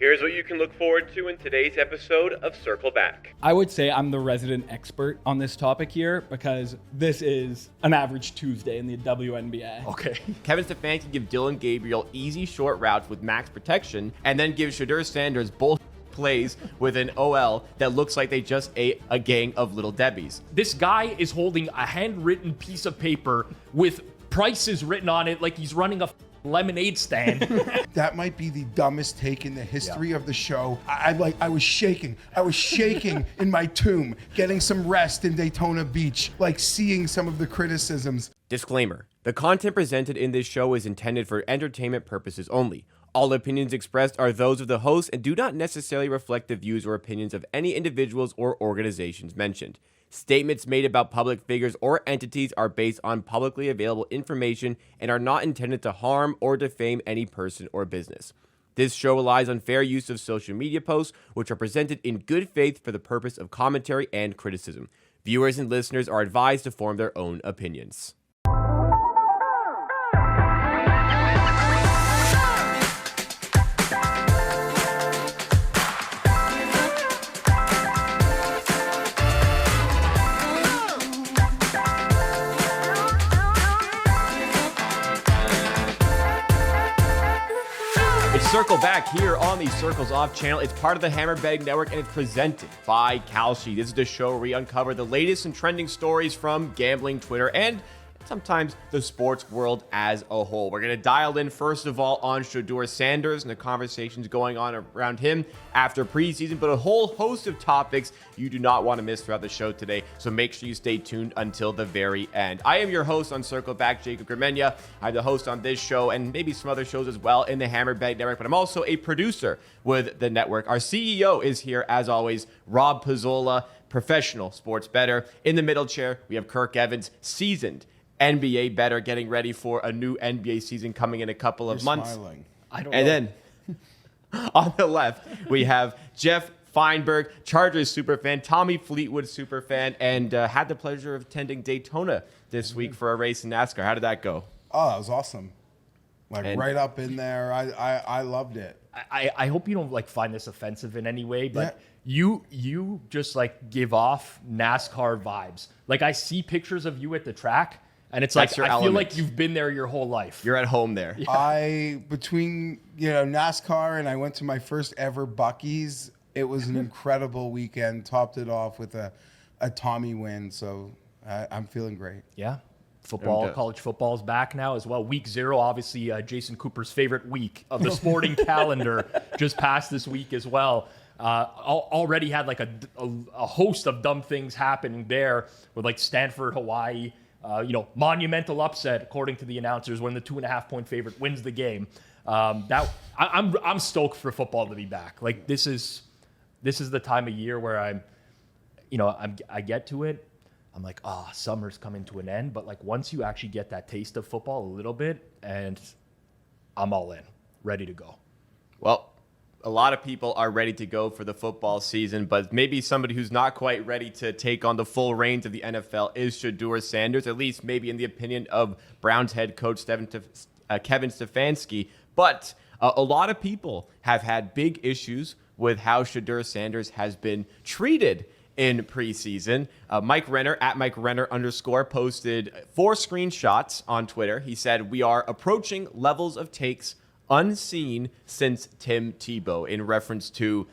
Here's what you can look forward to in today's episode of Circle Back. I would say I'm the resident expert on this topic here because this is an average Tuesday in the WNBA. Okay. Kevin Stefanski give Dylan Gabriel easy short routes with max protection, and then give Shadeur Sanders both plays with an OL that looks like they just ate a gang of Little Debbies. This guy is holding a handwritten piece of paper with prices written on it like he's running a lemonade stand. That might be the dumbest take in the history of the show. I was shaking. I was shaking in my tomb, getting some rest in Daytona Beach, like seeing some of the criticisms. Disclaimer: the content presented in this show is intended for entertainment purposes only. All opinions expressed are those of the host and do not necessarily reflect the views or opinions of any individuals or organizations mentioned. Statements made about public figures or entities are based on publicly available information and are not intended to harm or defame any person or business. This show relies on fair use of social media posts, which are presented in good faith for the purpose of commentary and criticism. Viewers and listeners are advised to form their own opinions. Circle Back here on the Circles Off channel. It's part of the Hammer Betting Network and it's presented by Kalshi. This is the show where we uncover the latest and trending stories from gambling, Twitter, and sometimes the sports world as a whole. We're going to dial in first of all on Shadeur Sanders and the conversations going on around him after preseason, but a whole host of topics you do not want to miss throughout the show today, so make sure you stay tuned until the very end. I am your host on Circle Back, Jacob Gramegna. I'm the host on this show and maybe some other shows as well in the Hammer Betting Network, but I'm also a producer with the network. Our CEO is here as always, Rob Pizzola, professional sports bettor. In the middle chair, we have Kirk Evans, seasoned NBA bettor, getting ready for a new NBA season coming in a couple of months. Smiling. I don't And know. then on the left, we have Geoff, Fienberg, Chargers superfan, Tommy Fleetwood superfan, and had the pleasure of attending Daytona this week for a race in NASCAR. How did that go? Oh, that was awesome. Like And- right up in there. I loved it. I hope you don't like find this offensive in any way, but you just like give off NASCAR vibes. Like I see pictures of you at the track, and it's That's like your I feel element. like you've been there your whole life. You're at home there. Between NASCAR and I went to my first ever Buc-ee's. It was an incredible weekend. Topped it off with a Tommy win. So I'm feeling great. Yeah. Football, And, college football is back now as well. Week 0, obviously Jason Cooper's favorite week of the sporting calendar, just passed this week as well. Already had like a host of dumb things happening there with like Stanford, Hawaii, monumental upset according to the announcers when the 2.5-point favorite wins the game. I'm stoked for football to be back. Like this is the time of year where I get to it. I'm like, summer's coming to an end. But like once you actually get that taste of football a little bit, and I'm all in, ready to go. Well, a lot of people are ready to go for the football season, but maybe somebody who's not quite ready to take on the full reins of the NFL is Shadeur Sanders, at least maybe in the opinion of Browns head coach Kevin Stefanski. But a lot of people have had big issues with how Shadeur Sanders has been treated in preseason. Mike Renner, at Mike Renner _ posted 4 screenshots on Twitter. He said, "We are approaching levels of takes unseen since Tim Tebow," in reference to,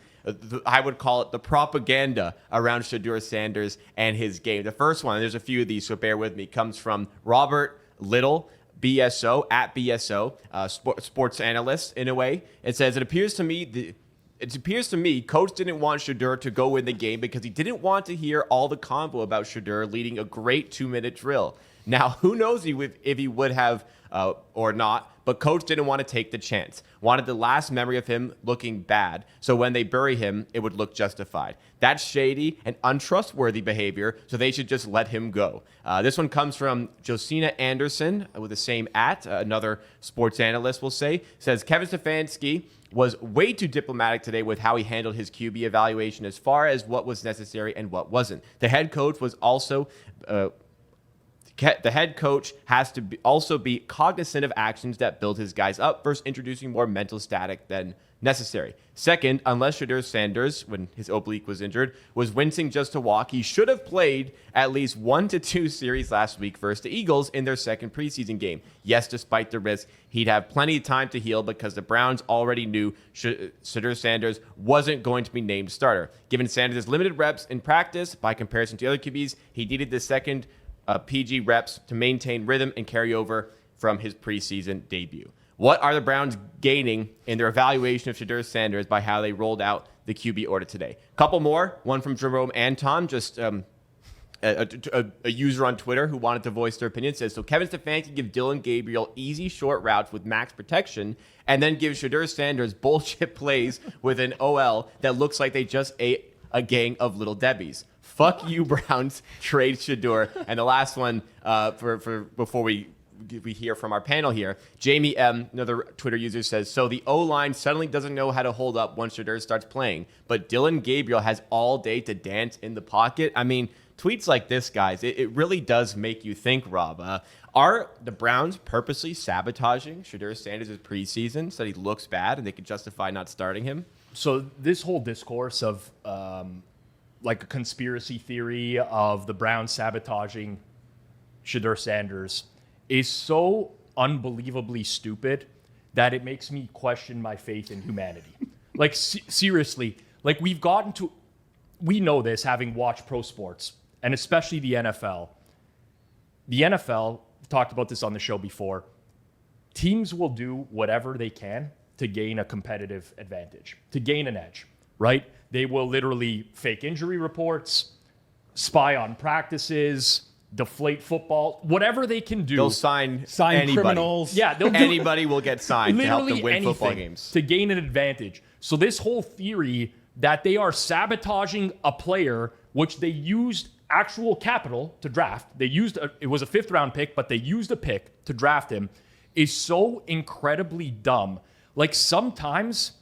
I would call it the propaganda around Shadeur Sanders and his game. The first one, and there's a few of these, so bear with me, comes from Robert Little, BSO, at BSO, sports analyst in a way. It says, It appears to me coach didn't want Shedeur to go win the game because he didn't want to hear all the convo about Shedeur leading a great 2-minute drill. Now, who knows if he would have or not, but coach didn't want to take the chance. Wanted the last memory of him looking bad, so when they bury him, it would look justified. That's shady and untrustworthy behavior, so they should just let him go. This one comes from Josina Anderson with the same another sports analyst will say, says Kevin Stefanski was way too diplomatic today with how he handled his QB evaluation as far as what was necessary and what wasn't. The head coach was also... the head coach has to also be cognizant of actions that build his guys up versus introducing more mental static than necessary. Second, unless Shadeur Sanders, when his oblique was injured, was wincing just to walk, he should have played at least 1 to 2 series last week versus the Eagles in their second preseason game. Yes, despite the risk, he'd have plenty of time to heal because the Browns already knew Shadeur Sanders wasn't going to be named starter. Given Sanders' limited reps in practice, by comparison to other QBs, he needed the second PG reps to maintain rhythm and carry over from his preseason debut. What are the Browns gaining in their evaluation of Shadeur Sanders by how they rolled out the QB order today? Couple more, one from Jerome Anton, just a user on Twitter who wanted to voice their opinion, says, so Kevin Stefanski give Dillon Gabriel easy short routes with max protection and then give Shadeur Sanders bullshit plays with an OL that looks like they just ate a gang of Little Debbies. Fuck you, Browns. Trade Shedeur. And the last one for before we hear from our panel here. Jamie M., another Twitter user, says, so the O-line suddenly doesn't know how to hold up once Shedeur starts playing, but Dillon Gabriel has all day to dance in the pocket. I mean, tweets like this, guys, it really does make you think, Rob. Are the Browns purposely sabotaging Shedeur Sanders' preseason so that he looks bad and they can justify not starting him? So this whole discourse of like a conspiracy theory of the Browns sabotaging Shedeur Sanders is so unbelievably stupid that it makes me question my faith in humanity. Like, seriously, like we know this having watched pro sports, and especially the NFL. The NFL, we've talked about this on the show before, teams will do whatever they can to gain a competitive advantage, to gain an edge, right? They will literally fake injury reports, spy on practices, deflate football, whatever they can do. They'll sign anybody. Criminals. Yeah, anybody will get signed to help them win football games. To gain an advantage. So this whole theory that they are sabotaging a player, which they used actual capital to draft. It was a 5th round pick, but they used a pick to draft him, is so incredibly dumb. Like sometimes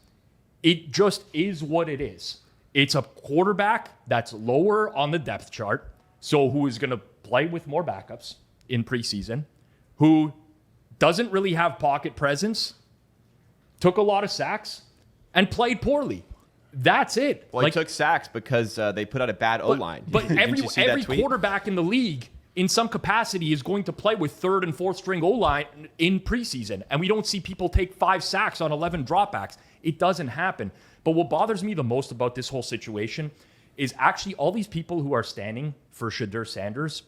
it just is what it is. It's a quarterback that's lower on the depth chart. So who is going to play with more backups in preseason, who doesn't really have pocket presence, took a lot of sacks, and played poorly. That's it. Well, he took sacks because they put out a bad O-line. But every quarterback in the league, in some capacity, is going to play with 3rd and 4th string O-line in preseason. And we don't see people take 5 sacks on 11 dropbacks. It doesn't happen. But what bothers me the most about this whole situation is actually all these people who are standing for Shadeur Sanders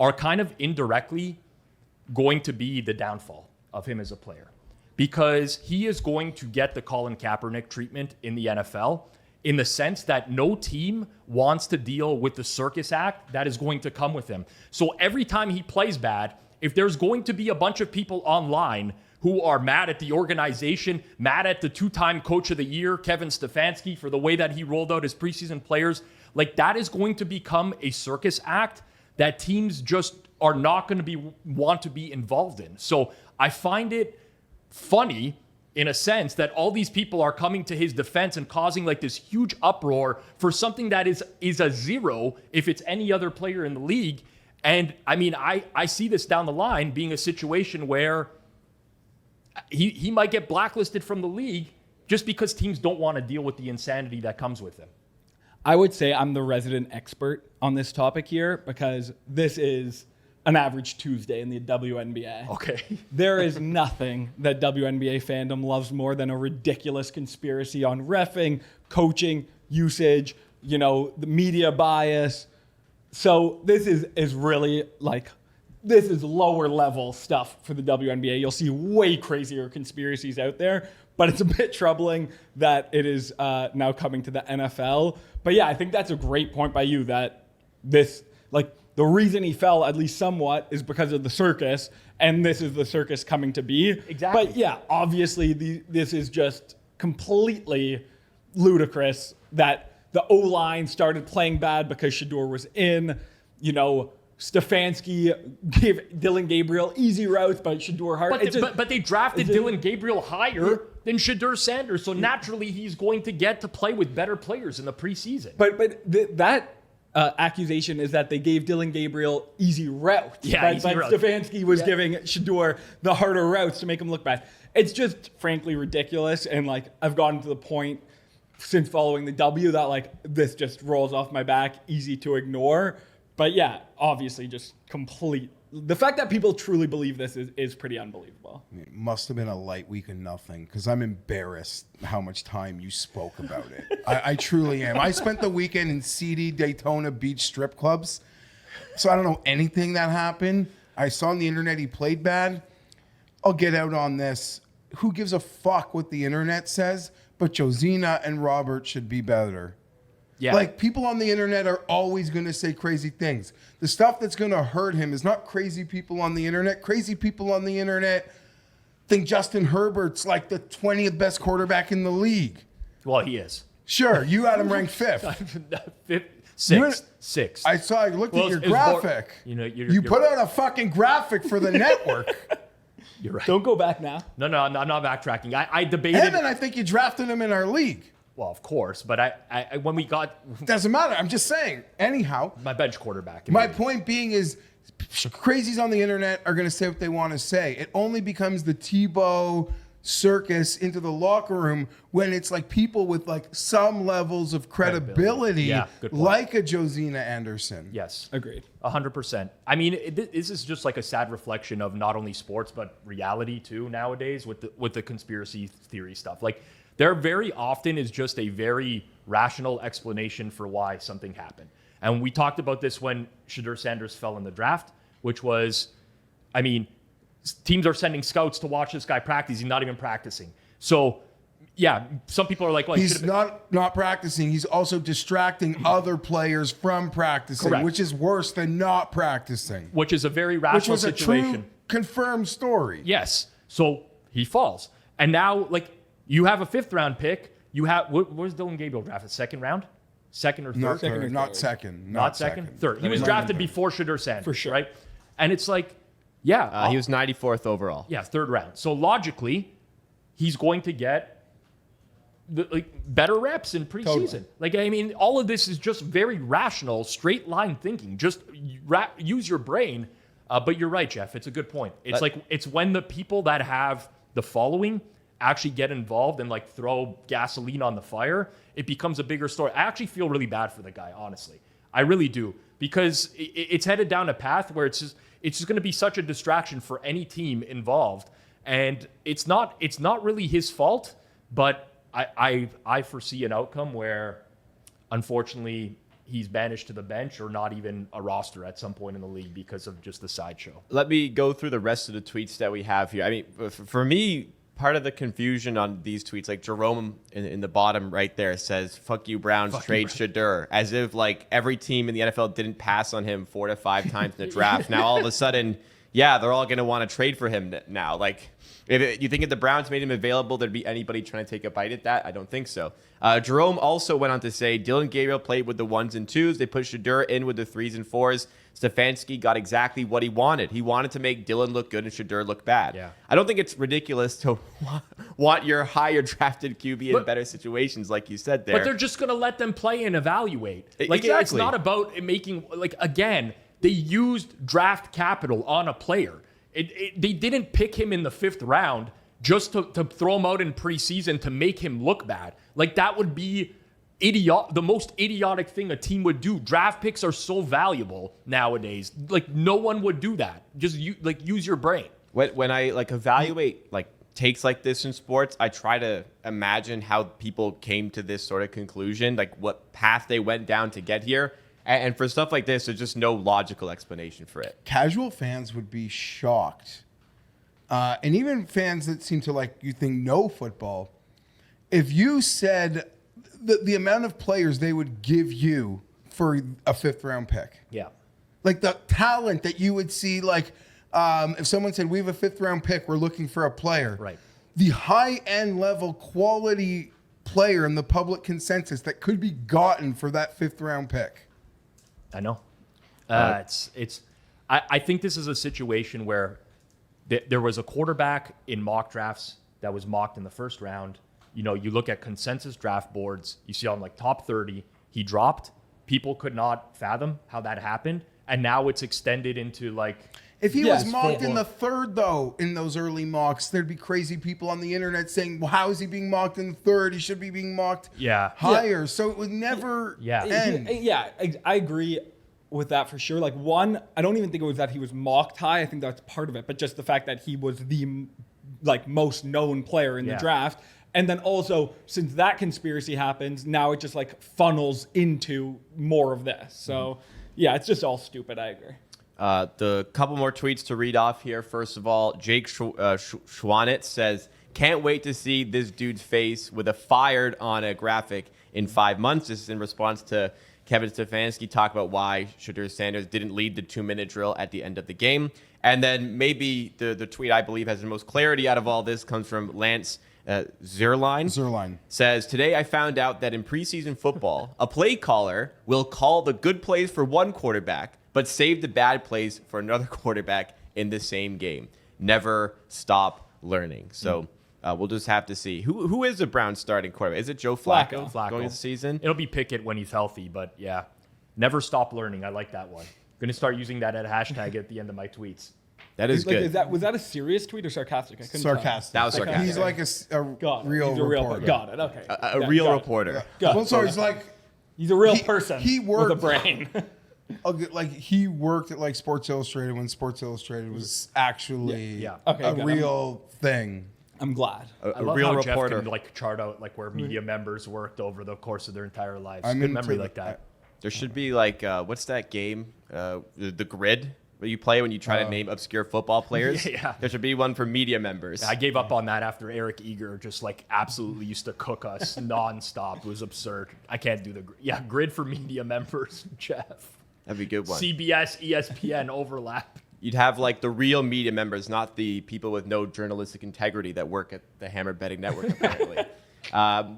are kind of indirectly going to be the downfall of him as a player, because he is going to get the Colin Kaepernick treatment in the NFL in the sense that no team wants to deal with the circus act that is going to come with him. So every time he plays bad, if there's going to be a bunch of people online who are mad at the organization, mad at the 2-time coach of the year, Kevin Stefanski, for the way that he rolled out his preseason players, like that is going to become a circus act that teams just are not going to want to be involved in. So I find it funny in a sense that all these people are coming to his defense and causing like this huge uproar for something that is a zero if it's any other player in the league. And I mean, I see this down the line being a situation where he might get blacklisted from the league just because teams don't want to deal with the insanity that comes with him. I would say I'm the resident expert on this topic here because this is an average Tuesday in the WNBA. Okay. There is nothing that WNBA fandom loves more than a ridiculous conspiracy on reffing, coaching, usage, the media bias. So this is really like, this is lower level stuff for the WNBA. You'll see way crazier conspiracies out there, but it's a bit troubling that it is now coming to the NFL. But yeah, I think that's a great point by you that this, like, the reason he fell, at least somewhat, is because of the circus, and this is the circus coming to be. Exactly. But yeah, obviously this is just completely ludicrous that the O-line started playing bad because Shedeur was in. Stefanski gave Dillon Gabriel easy routes, but Shedeur hard. But they drafted Dillon Gabriel higher than Shadeur Sanders, so naturally he's going to get to play with better players in the preseason. But that accusation is that they gave Dylan Gabriel easy routes. Yeah, but Stefanski was giving Shedeur the harder routes to make him look bad. It's just frankly ridiculous. And like, I've gotten to the point since following the W that like this just rolls off my back, easy to ignore. But yeah, obviously just complete. The fact that people truly believe this is pretty unbelievable. It must have been a light week of nothing, because I'm embarrassed how much time you spoke about it. I truly am. I spent the weekend in seedy Daytona Beach strip clubs, so I don't know anything that happened. I saw on the internet he played bad. I'll get out on this. Who gives a fuck what the internet says? But Josina and Robert should be better. Yeah. Like, people on the internet are always going to say crazy things. The stuff that's going to hurt him is not crazy people on the internet. Crazy people on the internet think Justin Herbert's like the 20th best quarterback in the league. Well, he is. Sure, you had him ranked fifth. Sixth. I looked at your it was graphic. you're put out a fucking graphic for the network. You're right. Don't go back now. No, I'm not backtracking. I debated. And then I think you drafted him in our league. Well, of course, but I when we got Doesn't matter. I'm just saying. Anyhow, my bench quarterback. my point being is, crazies on the internet are going to say what they want to say. It only becomes the Tebow circus into the locker room when it's like people with like some levels of credibility, Yeah, good point. like a Josina Anderson. Yes, Agreed. 100%. I mean, this is just like a sad reflection of not only sports but reality too nowadays with the conspiracy theory stuff. Like, there very often is just a very rational explanation for why something happened. And we talked about this when Shadeur Sanders fell in the draft, which was, I mean, teams are sending scouts to watch this guy practice. He's not even practicing. So, yeah, some people are like, well, He's not practicing. He's also distracting other players from practicing, Correct. which is worse than not practicing. which is a very Which rational was a situation. true confirmed story. Yes. So he falls. And now, like, you have a 5th round pick. You have, where's Dylan Gabriel drafted? Second round? Second or third? Not Second or third. Not third. second. Not second? Third. He was drafted before Shedeur Sanders. For sure. Right? And it's like, yeah. He was 94th overall. Yeah, 3rd round. So logically, he's going to get better reps in preseason. Totally. Like, I mean, all of this is just very rational, straight line thinking. Just use your brain. But you're right, Geoff. It's a good point. It's it's when the people that have the following actually get involved and like throw gasoline on the fire, it becomes a bigger story. I actually feel really bad for the guy, honestly. I really do, because it's headed down a path where it's just going to be such a distraction for any team involved, and it's not really his fault. But I foresee an outcome where, unfortunately, he's banished to the bench or not even a roster at some point in the league because of just the sideshow. Let me go through the rest of the tweets that we have here. I mean, for me, part of the confusion on these tweets, like Jerome in the bottom right there says, "Fuck you, Browns, trade Shedeur," as if like every team in the NFL didn't pass on him 4 to 5 times in the draft. Now all of a sudden, yeah, they're all going to want to trade for him now. Like, you think if the Browns made him available, there'd be anybody trying to take a bite at that? I don't think so. Jerome also went on to say, Dylan Gabriel played with the 1s and 2s. They put Shedeur in with the 3s and 4s. Stefanski got exactly what he wanted. He wanted to make Dylan look good and Shedeur look bad. Yeah. I don't think it's ridiculous to want your higher drafted QB in better situations, like you said there. But they're just going to let them play and evaluate. Like, Exactly. It's not about making, like, again, they used draft capital on a player. They didn't pick him in the 5th round just to throw him out in preseason to make him look bad. Like, that would be the most idiotic thing a team would do. Draft picks are so valuable nowadays. Like, no one would do that. Just use your brain. When I like evaluate like takes like this in sports, I try to imagine how people came to this sort of conclusion, like what path they went down to get here. And for stuff like this, there's just no logical explanation for it. Casual fans would be shocked. And even fans that seem to know football, if you said the amount of players they would give you for a 5th round pick. Yeah. Like the talent that you would see, like if someone said, we have a 5th round pick, we're looking for a player. Right. The high-end level quality player in the public consensus that could be gotten for that 5th round pick. I know. I think this is a situation where there was a quarterback in mock drafts that was mocked in the 1st round. You know, you look at consensus draft boards, you see on like top 30, he dropped, people could not fathom how that happened. And now it's extended into like, If he Yes, was mocked full in the third, though, in those early mocks, there'd be crazy people on the internet saying, well, how is he being mocked in the third? He should be being mocked higher. So it would never end. Yeah, I agree with that for sure. Like, one, I don't even think it was that he was mocked high. I think that's part of it, but just the fact that he was the most known player in the draft. And then also, since that conspiracy happens, now it just like funnels into more of this. So yeah, it's just all stupid. I agree. The couple more tweets to read off here. First of all, Jake Schwanitz says, can't wait to see this dude's face with a fired on a graphic in 5 months. This is in response to Kevin Stefanski talk about why Shadeur Sanders didn't lead the 2-minute drill at the end of the game. And then maybe the tweet I believe has the most clarity out of all this comes from Lance Zerline. Says, today I found out that in preseason football, a play caller will call the good plays for one quarterback, but save the bad plays for another quarterback in the same game. Never stop learning. So we'll just have to see. Who is the Browns starting quarterback? Is it Joe Flacco going into the season? It'll be Pickett when he's healthy, but yeah. Never stop learning. I like that one. Going to start using that at a hashtag at the end of my tweets. That is good. Was that a serious tweet or sarcastic? I couldn't Sarcastic. That was sarcastic. He's like a real reporter. Got it. Okay. A real reporter. Well, so he's like... He's a real person he worked, with a brain. Like he worked at like Sports Illustrated when Sports Illustrated was actually a real thing. I'm glad. I love real how reporter. Jeff can like chart out like where media members worked over the course of their entire lives. I'm Good into memory like that. There should be like, what's that game? The Grid, where you play when you try to name obscure football players. Yeah. There should be one for media members. I gave up on that after Eric Eager just like absolutely used to cook us nonstop. It was absurd. I can't do the grid for media members, Jeff. That'd be a good one. CBS, ESPN overlap. You'd have like the real media members, not the people with no journalistic integrity that work at the Hammer Betting Network, apparently.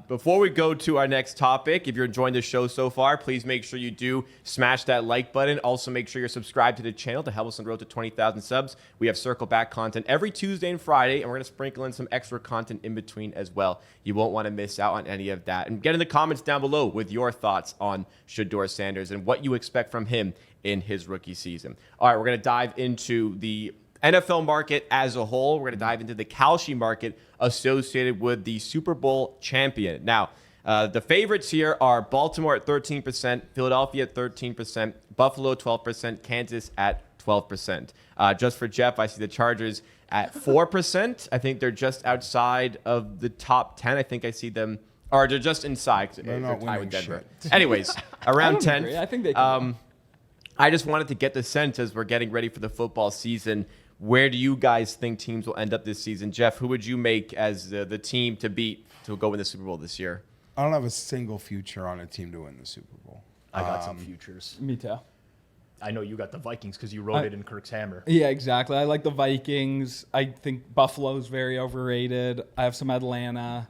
Before we go to our next topic, if you're enjoying the show so far, please make sure you do smash that like button. Also, make sure you're subscribed to the channel to help us on the road to 20,000 subs. We have Circle Back content every Tuesday and Friday, and we're going to sprinkle in some extra content in between as well. You won't want to miss out on any of that. And get in the comments down below with your thoughts on Shadeur Sanders and what you expect from him in his rookie season. All right, we're going to dive into the NFL market as a whole. We're going to dive into the Kalshi market associated with the Super Bowl champion. Now, the favorites here are Baltimore at 13%, Philadelphia at 13%, Buffalo 12%, Kansas at 12%. Just for Jeff, I see the Chargers at 4%. I think they're just outside of the top 10. I think I see them, or they're just inside. They're tied with Denver. Anyways, around 10th. I think they can. I just wanted to get the sense as we're getting ready for the football season. Where do you guys think teams will end up this season? Jeff, who would you make as the team to beat to go win the Super Bowl this year? I don't have a single future on a team to win the Super Bowl. I got some futures. Me too. I know you got the Vikings because you wrote it in Kirk's hammer. Yeah, exactly. I like the Vikings. I think Buffalo's very overrated. I have some Atlanta.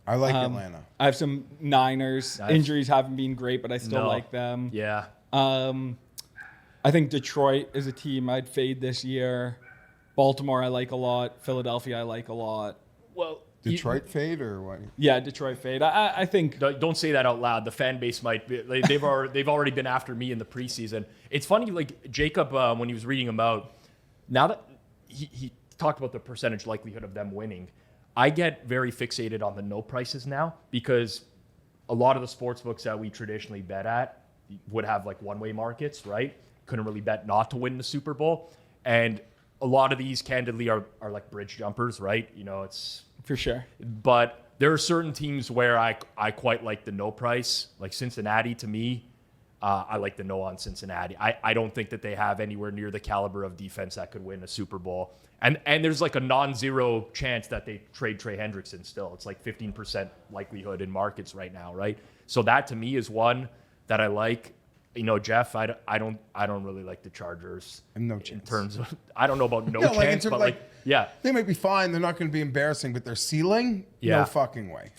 I like Atlanta. I have some Niners. Nice. Injuries haven't been great, but I still like them. Yeah. I think Detroit is a team I'd fade this year. Baltimore I like a lot. Philadelphia I like a lot. Well, Detroit fade or what? Yeah, Detroit fade. I think. Don't say that out loud. The fan base might be. They've already been after me in the preseason. It's funny, like Jacob when he was reading them out. Now that he talked about the percentage likelihood of them winning, I get very fixated on the no prices now because a lot of the sports books that we traditionally bet at would have like one-way markets, right? Couldn't really bet not to win the Super Bowl, and a lot of these, candidly, are like bridge jumpers, right? You know, it's for sure. But there are certain teams where I quite like the no price. Like Cincinnati, to me, I like the no on Cincinnati. I don't think that they have anywhere near the caliber of defense that could win a Super Bowl. And there's like a non-zero chance that they trade Trey Hendrickson still. It's like 15% likelihood in markets right now, right? So that to me is one that I like. You know, Jeff, I don't really like the Chargers. No chance. In terms of, I don't know about no Yeah, chance, but yeah. They might be fine. They're not going to be embarrassing, but their ceiling, no fucking way.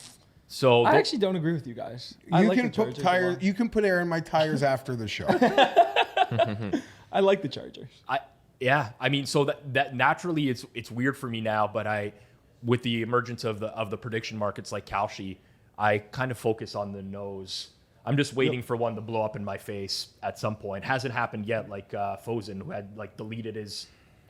So I actually don't agree with you guys. I You like can the put Chargers tires. a lot. You can put air in my tires after the show. I like the Chargers. I mean, so that naturally it's weird for me now, but with the emergence of the prediction markets like Kalshi, I kind of focus on the nose. I'm just waiting for one to blow up in my face at some point. Hasn't happened yet, like Fozen, who had like deleted his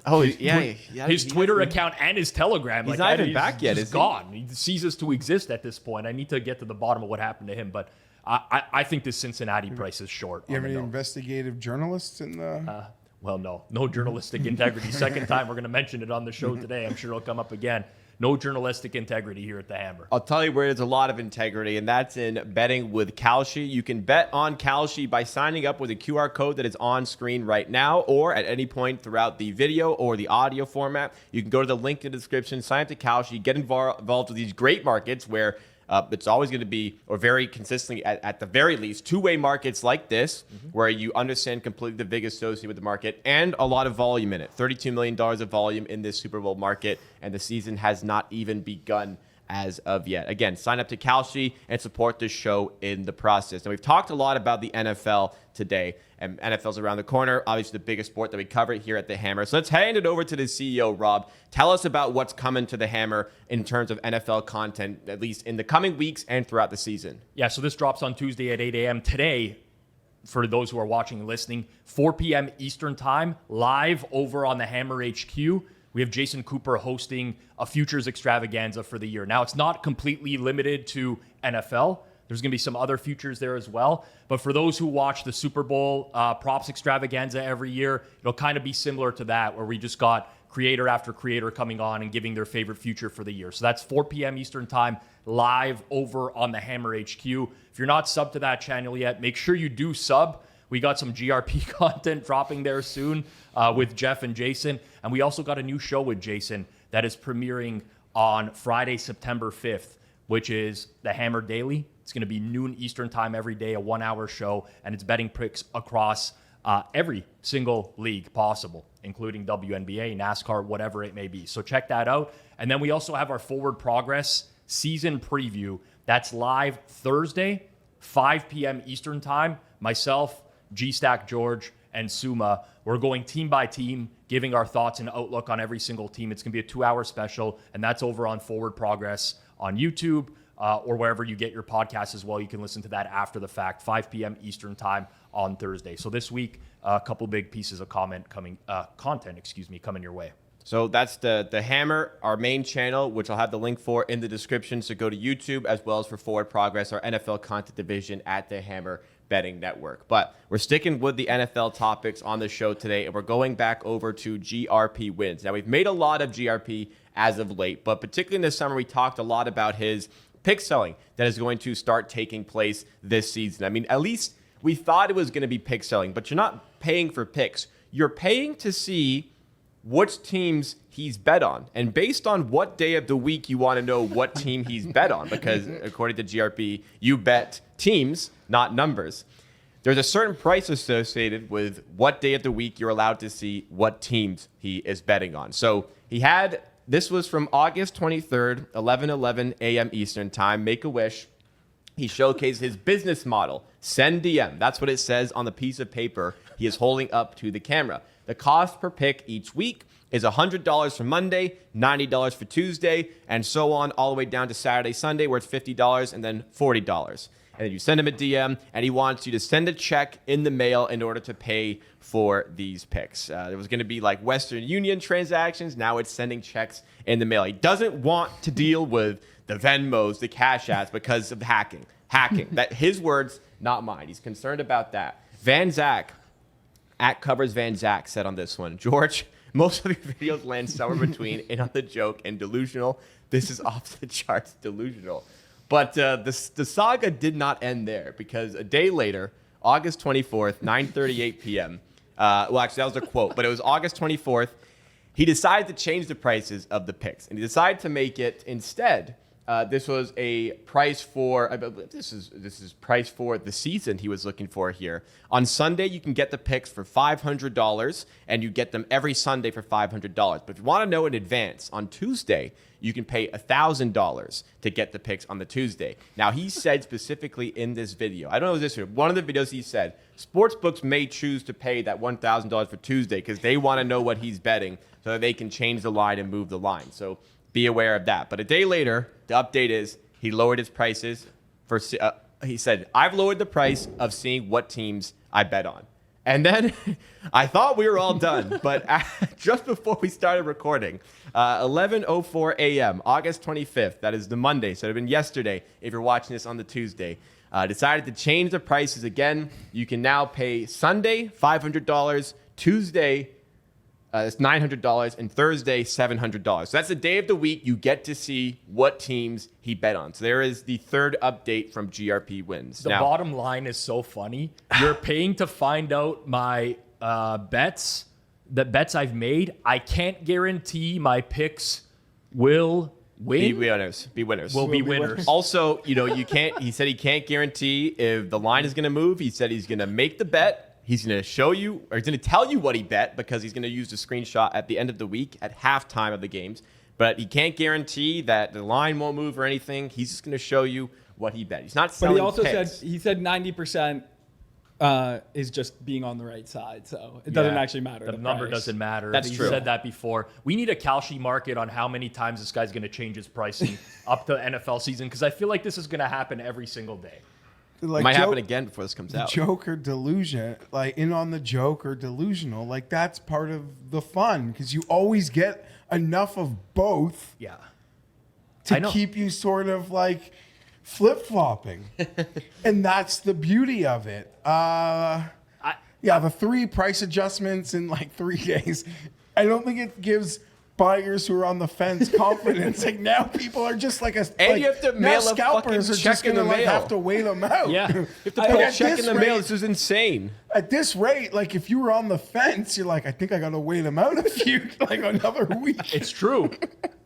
his Twitter account and his Telegram. He's not even back yet. He's gone. He ceases to exist at this point. I need to get to the bottom of what happened to him. But I think this Cincinnati price is short. You have any investigative journalists in the? Well, no journalistic integrity. Second time we're going to mention it on the show today. I'm sure it'll come up again. No journalistic integrity here at the Hammer. I'll tell you where there's a lot of integrity, and that's in betting with Kalshi. You can bet on Kalshi by signing up with a QR code that is on screen right now, or at any point throughout the video or the audio format. You can go to the link in the description, sign up to Kalshi, get involved with these great markets where it's always going to be, or very consistently at the very least, two-way markets like this, where you understand completely the vig associated with the market and a lot of volume in it. $32 million of volume in this Super Bowl market, and the season has not even begun as of yet. Again, sign up to Kalshi and support this show in the process. Now, we've talked a lot about the NFL today, and NFL's around the corner, obviously the biggest sport that we cover here at the Hammer. So let's hand it over to the CEO, Rob. Tell us about what's coming to the Hammer in terms of NFL content, at least in the coming weeks and throughout the season. Yeah, so this drops on Tuesday at 8 a.m. Today, for those who are watching and listening, 4 p.m. Eastern Time, live over on the Hammer HQ. We have Jason Cooper hosting a futures extravaganza for the year. Now, it's not completely limited to NFL. There's going to be some other futures there as well. But for those who watch the Super Bowl props extravaganza every year, it'll kind of be similar to that, where we just got creator after creator coming on and giving their favorite future for the year. So that's 4 p.m. Eastern Time, live over on the Hammer HQ. If you're not subbed to that channel yet, make sure you do sub. We got some GRP content dropping there soon with Geoff and Jason. And we also got a new show with Jason that is premiering on Friday, September 5th, which is the Hammer Daily. It's going to be noon Eastern Time every day, a 1-hour show, and it's betting picks across every single league possible, including WNBA, NASCAR, whatever it may be. So check that out. And then we also have our Forward Progress season preview. That's live Thursday, 5 p.m. Eastern Time. Myself, G-Stack George, and Suma, we're going team by team, giving our thoughts and outlook on every single team. It's going to be a 2-hour special, and that's over on Forward Progress on YouTube or wherever you get your podcasts as well. You can listen to that after the fact, 5 p.m. Eastern Time on Thursday. So this week, a couple big pieces of content coming your way. So that's the Hammer, our main channel, which I'll have the link for in the description. So go to YouTube as well as for Forward Progress, our NFL content division at the Hammer Betting Network. But we're sticking with the NFL topics on the show today, and we're going back over to GRP Wins. Now, we've made a lot of GRP as of late, but particularly in this summer, we talked a lot about his pick selling that is going to start taking place this season. I mean, at least we thought it was going to be pick selling, but you're not paying for picks. You're paying to see which teams he's bet on. And based on what day of the week you want to know what team he's bet on, because according to GRP, you bet teams, not numbers. There's a certain price associated with what day of the week you're allowed to see what teams he is betting on. So this was from August 23rd, 11:11 a.m. Eastern Time, Make-A-Wish. He showcased his business model, Send DM. That's what it says on the piece of paper he is holding up to the camera. The cost per pick each week is $100 for Monday, $90 for Tuesday, and so on all the way down to Saturday, Sunday, where it's $50 and then $40. And then you send him a DM, and he wants you to send a check in the mail in order to pay for these picks. There was going to be like Western Union transactions. Now it's sending checks in the mail. He doesn't want to deal with the Venmos, the Cash Apps, because of hacking. That his words, not mine. He's concerned about that. Van Zach, at Covers Van Zach, said on this one, George, most of your videos land somewhere between in on the joke and delusional. This is off the charts delusional. But the saga did not end there, because a day later, August 24th, 9:38 p.m. Well, actually, that was a quote, but it was August 24th. He decided to change the prices of the picks, and he decided to make it instead. This was a price for, I believe this is price for the season he was looking for here. On Sunday, you can get the picks for $500, and you get them every Sunday for $500. But if you want to know in advance, on Tuesday, you can pay $1,000 to get the picks on the Tuesday. Now, he said specifically in this video, I don't know if this is one of the videos he said, sportsbooks may choose to pay that $1,000 for Tuesday because they want to know what he's betting so that they can change the line and move the line. So be aware of that. But a day later, the update is he lowered his prices for he said, I've lowered the price of seeing what teams I bet on. And then I thought we were all done, but just before we started recording, 11:04 a.m., August 25th, that is the Monday, so it would have been yesterday if you're watching this on the Tuesday, decided to change the prices again. You can now pay Sunday, $500, Tuesday, it's $900, and Thursday, $700. So that's the day of the week you get to see what teams he bet on. So there is the third update from GRP Wins. The bottom line is so funny. You're paying to find out my bets, the bets I've made. I can't guarantee my picks will win. Be winners. Will be winners. Also, you can't. He said he can't guarantee if the line is going to move. He said he's going to make the bet. He's going to show you, or he's going to tell you what he bet because he's going to use the screenshot at the end of the week at halftime of the games. But he can't guarantee that the line won't move or anything. He's just going to show you what he bet. He's not selling. But he also picks. said 90% is just being on the right side, so it doesn't actually matter. The number doesn't matter. That's He true. said that before. We need a Kalshi market on how many times this guy's going to change his pricing up to NFL season because I feel like this is going to happen every single day. Like Might happen again before this comes out. Joke or delusion, like in on the joke or delusional, like that's part of the fun because you always get enough of both Yeah. to keep you sort of like flip-flopping. And that's the beauty of it. The 3 price adjustments in like 3 days. I don't think it gives buyers who are on the fence confidence. Like now people are just like And you have to mail a scalpers fucking are just check in gonna the like mail. have to wait them out. Yeah. You have to put a check in the mail. Rate, This is insane. at this rate, like if you were on the fence, you're like, I think I gotta wait them out another week. It's true.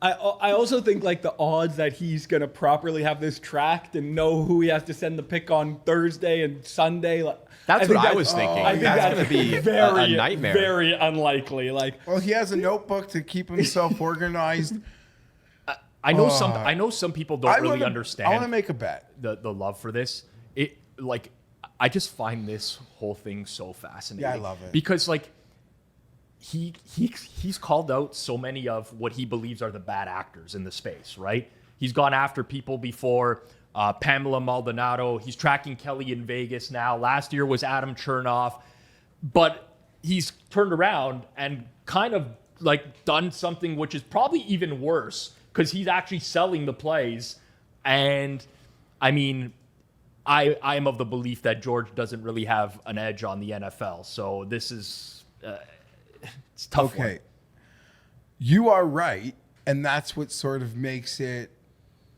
I also think like the odds that he's going to properly have this tracked and know who he has to send the pick on Thursday and Sunday. That's what I was thinking. I think That's going to be a nightmare. Very unlikely. Like, Well, he has a notebook to keep himself organized. I know some people don't really understand. I want to make a bet. the love for this. I just find this whole thing so fascinating. Yeah, I love it. Because like he's called out so many of what he believes are the bad actors in the space, right? He's gone after people before. Pamela Maldonado. He's tracking Kelly in Vegas now. Last year was Adam Chernoff. But he's turned around and kind of like done something which is probably even worse because he's actually selling the plays. And I mean, I am of the belief that George doesn't really have an edge on the NFL. So this is it's a tough. Okay. One. You are right, and that's what sort of makes it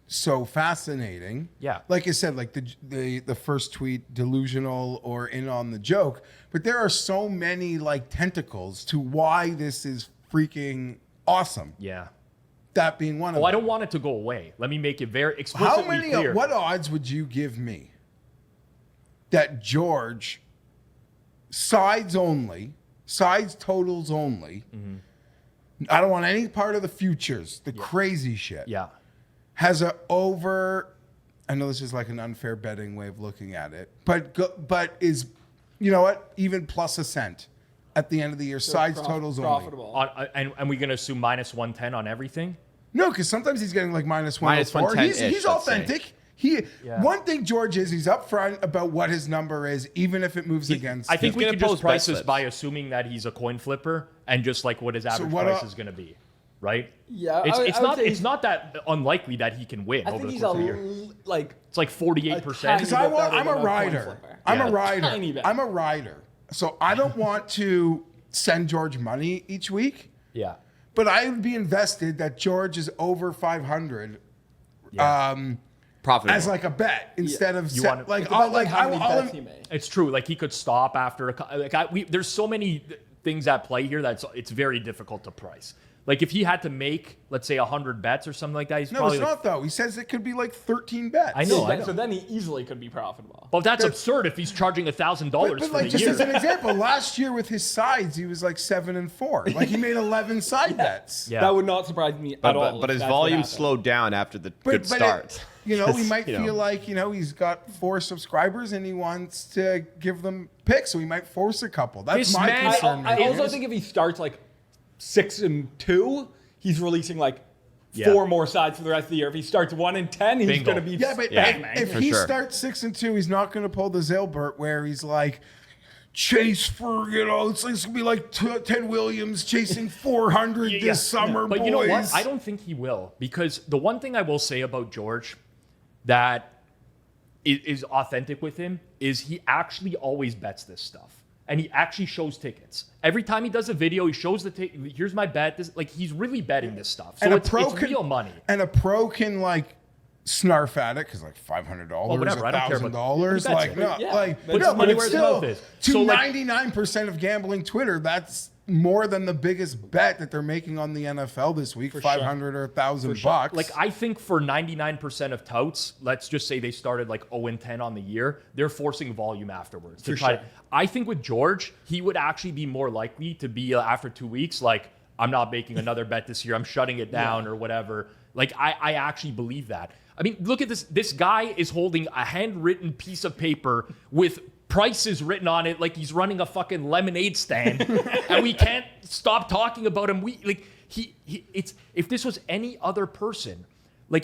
so fascinating. Yeah. Like I said, like the first tweet, delusional or in on the joke, but there are so many like tentacles to why this is freaking awesome. Yeah. That being one of them. I don't want it to go away. Let me make it very explicitly How many? clear. What odds would you give me that George sides totals only? Mm-hmm. I don't want any part of the futures, the crazy shit. Yeah. Has a over. I know this is like an unfair betting way of looking at it, but is, you know what? Even plus a cent at the end of the year. Sides totals profitable. And we going to assume minus 110 on everything? only. No, because sometimes he's getting like minus Minus 104. 110-ish, He's let's say. authentic. One thing George is, he's upfront about what his number is, even if it moves against. I think He's we gonna could just post price bet this slips. by assuming that he's a coin flipper and just like what his average what price a- is going to be, right? Yeah, it's I would say it's not that unlikely that he can win I over think the he's course of the year. like It's like 48%. Because I'm a rider. I'm a rider. Tiny bit. I'm a rider. So I don't want to send George money each week, Yeah. but I would be invested that George is over 500 Profitable. as like a bet instead of You want- like It depends on how many I'll- bets he made. It's true. Like he could stop after there's so many things at play here that it's very difficult to price. Like if he had to make, let's say, 100 bets or something like that, he's No, probably it's not though. He says it could be like 13 bets. I know. So then he easily could be profitable. But that's absurd if he's charging $1,000 But for like the just year. as an example, last year with his sides, he was like 7-4. Like he made 11 side bets. Yeah. That would not surprise me at all. but if his that's what volume happened. slowed down after the But good start. he might You know. feel like, he's got 4 subscribers and he wants to give them picks, so he might force a couple. That's This my man- concern. I man. also think if he starts like 6-2, he's releasing like 4 more sides for the rest of the year. If he starts 1-10, he's Bingo. going to be Yeah, but bang. if for he sure. starts 6-2, he's not going to pull the Zilbert where he's like, chase for, it's going to be like Ted Williams chasing 400 this summer, But boys. you know what? I don't think he will, because the one thing I will say about George that is authentic with him is he actually always bets this stuff. And he actually shows tickets. Every time he does a video, he shows the ticket. Here's my bet. He's really betting this stuff. So it's real money. And a pro can snarf at it because $500, whatever, I don't care about- $1,000, He bets it. Puts but money it's where his still mouth is. to So, 99% of gambling Twitter, that's more than the biggest bet that they're making on the NFL this week, $500 or $1,000. I think for 99% of touts, let's just say they started 0-10 on the year, they're forcing volume afterwards. I think with George, he would actually be more likely to be after 2 weeks, I'm not making another bet this year, I'm shutting it down or whatever. I actually believe that. I mean, look at this. This guy is holding a handwritten piece of paper with prices written on it like he's running a fucking lemonade stand, and we can't stop talking about him. If this was any other person,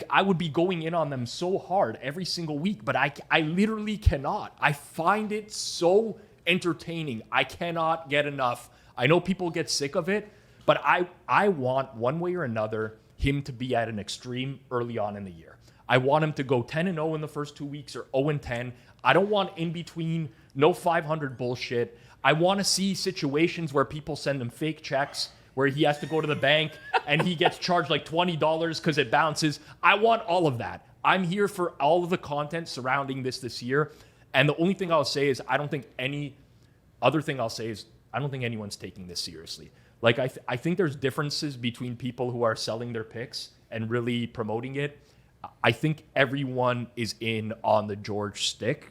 I would be going in on them so hard every single week, but I literally cannot. I find it so entertaining. I cannot get enough. I know people get sick of it, but I want one way or another him to be at an extreme early on in the year. I want him to go 10-0 in the first 2 weeks or 0-10. I don't want in between, no 500 bullshit. I want to see situations where people send him fake checks, where he has to go to the bank and he gets charged $20 because it bounces. I want all of that. I'm here for all of the content surrounding this year. And the only thing I'll say is I don't think anyone's taking this seriously. I think there's differences between people who are selling their picks and really promoting it. I think everyone is in on the George shtick,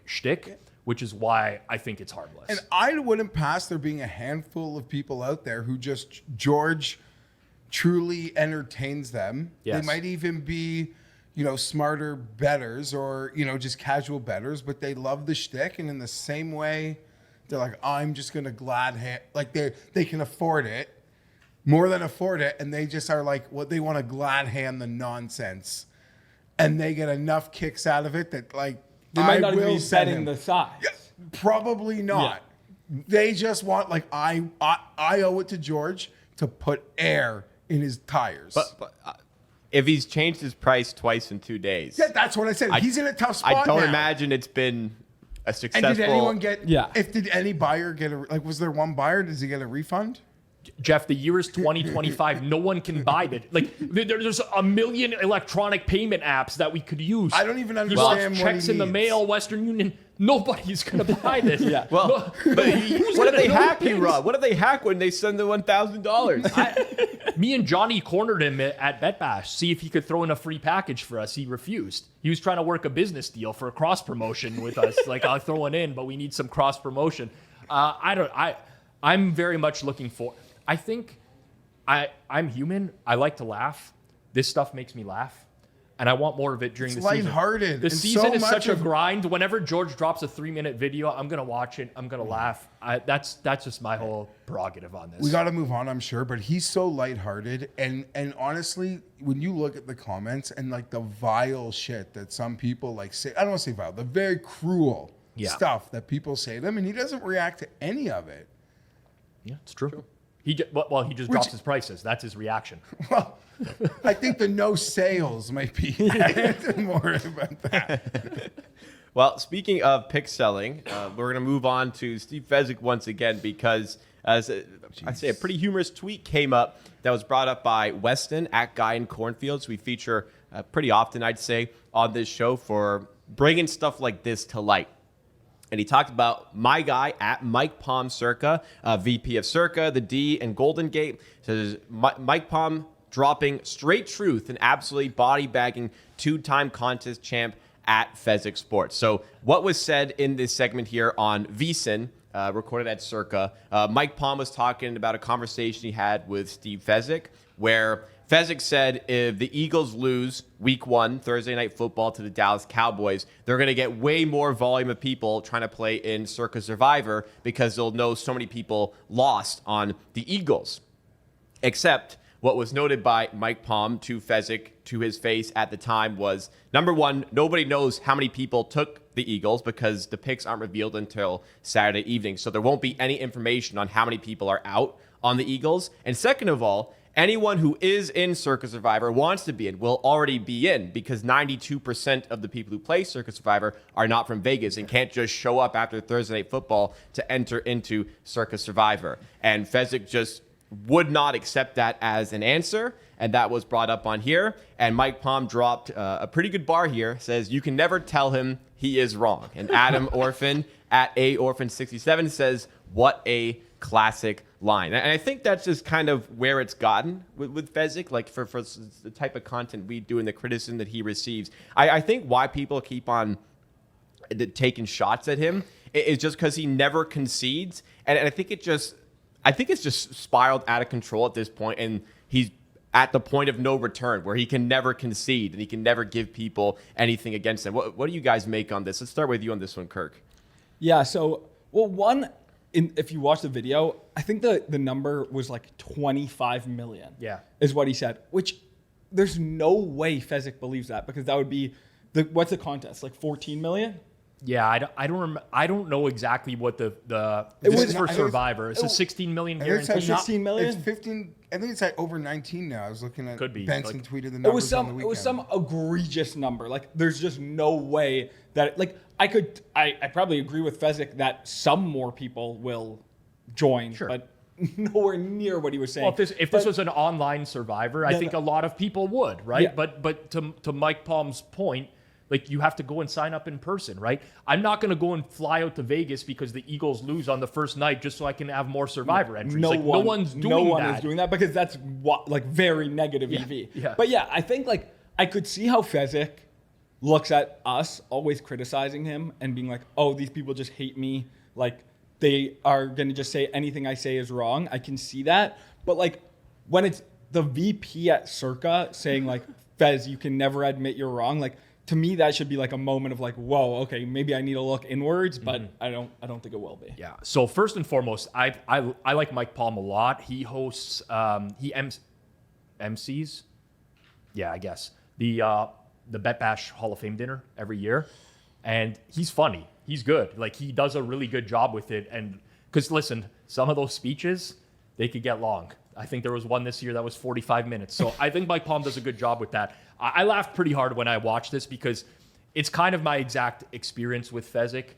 which is why I think it's harmless. And I wouldn't pass there being a handful of people out there who just George truly entertains them. Yes. They might even be, smarter bettors or, just casual bettors, but they love the shtick. And in the same way, they're like, I'm just going to glad hand, they can afford it, more than afford it. And they just are they want to glad hand the nonsense. And they get enough kicks out of it that They might not even be betting the sides. Yeah, probably not. Yeah. They just want I owe it to George to put air in his tires. But if he's changed his price twice in 2 days, yeah, that's what I said. He's in a tough spot. I don't now. imagine it's been a successful. And did anyone get? Yeah. Did any buyer get was there one buyer? Does he get a refund? Jeff, the year is 2025. No one can buy it. There's a million electronic payment apps that we could use. I don't even He understand wants what checks he in the needs. mail, Western Union. Nobody's going to buy this. Yeah. Well, but what if they hack you, Rob? What if they hack when they send the $1,000? Me and Johnny cornered him at BetBash, see if he could throw in a free package for us. He refused. He was trying to work a business deal for a cross promotion with us. I'll throw it in, but we need some cross promotion. I'm very much looking for. I think I'm human. I like to laugh. This stuff makes me laugh. And I want more of it during the season. lighthearted. The And season so is much such a of- grind. Whenever George drops a 3-minute video, I'm going to watch it. I'm going to laugh. That's just my whole prerogative on this. We got to move on, I'm sure, but he's so lighthearted. And honestly, when you look at the comments and the vile shit that some people say, I don't want to say vile, the very cruel stuff that people say to him, and he doesn't react to any of it. Yeah, it's true. He just drops his prices. That's his reaction. Well, I think the no sales might be more about that. Well, speaking of pick selling, we're going to move on to Steve Fezzik once again because, as I'd say, a pretty humorous tweet came up that was brought up by Weston at Guy in Cornfields. We feature pretty often, I'd say, on this show for bringing stuff like this to light. And he talked about my guy at Mike Palm Circa, VP of Circa, the D, and Golden Gate. Says Mike Palm dropping straight truth and absolutely body-bagging 2-time contest champ at Fezzik Sports. So what was said in this segment here on VSiN, recorded at Circa, Mike Palm was talking about a conversation he had with Steve Fezzik, where Fezzik said if the Eagles lose week 1, Thursday Night Football, to the Dallas Cowboys, they're going to get way more volume of people trying to play in Circa Survivor because they'll know so many people lost on the Eagles. Except What was noted by Mike Palm to Fezzik to his face at the time was, number one, nobody knows how many people took the Eagles because the picks aren't revealed until Saturday evening. So there won't be any information on how many people are out on the Eagles. And second of all, anyone who is in Circa Survivor, wants to be in, will already be in because 92% of the people who play Circa Survivor are not from Vegas and can't just show up after Thursday Night Football to enter into Circa Survivor. And Fezzik just would not accept that as an answer, and that was brought up on here. And Mike Palm dropped a pretty good bar here, says you can never tell him he is wrong. And Adam Orphan at AOrphan67 says, what a classic line. And I think that's just kind of where it's gotten with Fezzik, like for the type of content we do and the criticism that he receives. I think why people keep on taking shots at him is just because he never concedes. And I think it's just spiraled out of control at this point, and he's at the point of no return where he can never concede and he can never give people anything against him. What do you guys make on this? Let's start with you on this one, Kirk. Yeah, so, if you watch the video, I think the number was like 25 million. Yeah. Is what he said, which there's no way Fezzik believes that, because that would be, what's the contest, like 14 million? Yeah, I don't know exactly what the It this was- is for I think Survivor. It's a 16 million I think it's guarantee. like 16 million? It's 15. I think it's like over 19 now. I was looking at Could be. Benson Like, tweeted the It numbers was on the weekend. it was some egregious number. Like, there's just no way that, like, I probably agree with Fezzik that some more people will join, Sure. but nowhere near what he was saying. Well, if this was an online Survivor, I think a lot of people would, right? Yeah. But to Mike Palm's point, like, you have to go and sign up in person, right? I'm not going to go and fly out to Vegas because the Eagles lose on the first night just so I can have more Survivor entries. No one's doing no one that. is doing that, because that's like very negative EV. yeah. But yeah, I think, like, I could see how Fezzik looks at us always criticizing him and being like, oh, these people just hate me. Like, they are going to just say anything I say is wrong. I can see that. But, like, when it's the VP at Circa saying, like, Fez, you can never admit you're wrong, like, to me, that should be like a moment of like, whoa, okay, maybe I need to look inwards, but I don't think it will be. Yeah. So first and foremost, I like Mike Palm a lot. He hosts, MCs. Yeah, I guess the Bet Bash Hall of Fame dinner every year, and he's funny. He's good. Like, he does a really good job with it. And because listen, some of those speeches, they could get long. I think there was one this year that was 45 minutes. So I think Mike Palm does a good job with that. I laughed pretty hard when I watched this because it's kind of my exact experience with Fezzik.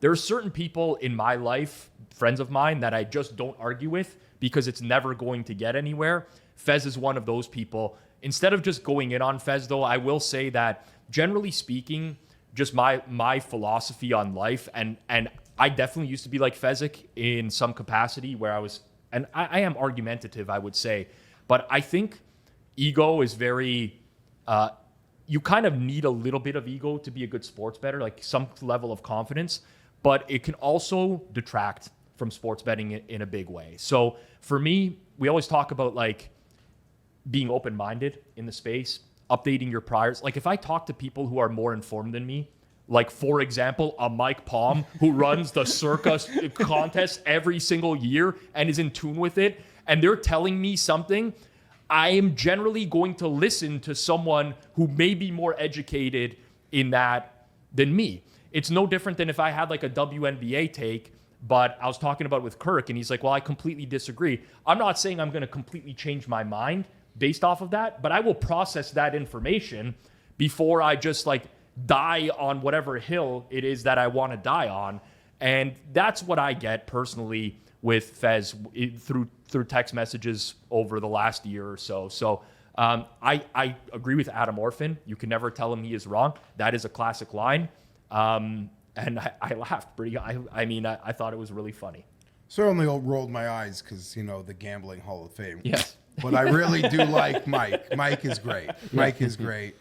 There are certain people in my life, friends of mine, that I just don't argue with because it's never going to get anywhere. Fez is one of those people. Instead of just going in on Fez, though, I will say that generally speaking, just my philosophy on life, and I definitely used to be like Fezzik in some capacity where I was, and I am argumentative, I would say, but I think ego is very, you kind of need a little bit of ego to be a good sports bettor, like some level of confidence, but it can also detract from sports betting in a big way. So for me, we always talk about like being open-minded in the space, updating your priors. Like, if I talk to people who are more informed than me, like, for example, a Mike Palm who runs the Circa contest every single year and is in tune with it, and they're telling me something, I am generally going to listen to someone who may be more educated in that than me. It's no different than if I had like a WNBA take, but I was talking about it with Kirk, and he's like, well, I completely disagree. I'm not saying I'm going to completely change my mind based off of that, but I will process that information before I just like die on whatever hill it is that I want to die on. And that's what I get personally with Fez through text messages over the last year or so. So I agree with Adam Orphan. You can never tell him he is wrong. That is a classic line. And I laughed pretty. I thought it was really funny. Certainly rolled my eyes because, the Gambling Hall of Fame. Yes. But I really do like Mike. Mike is great. Mike is great.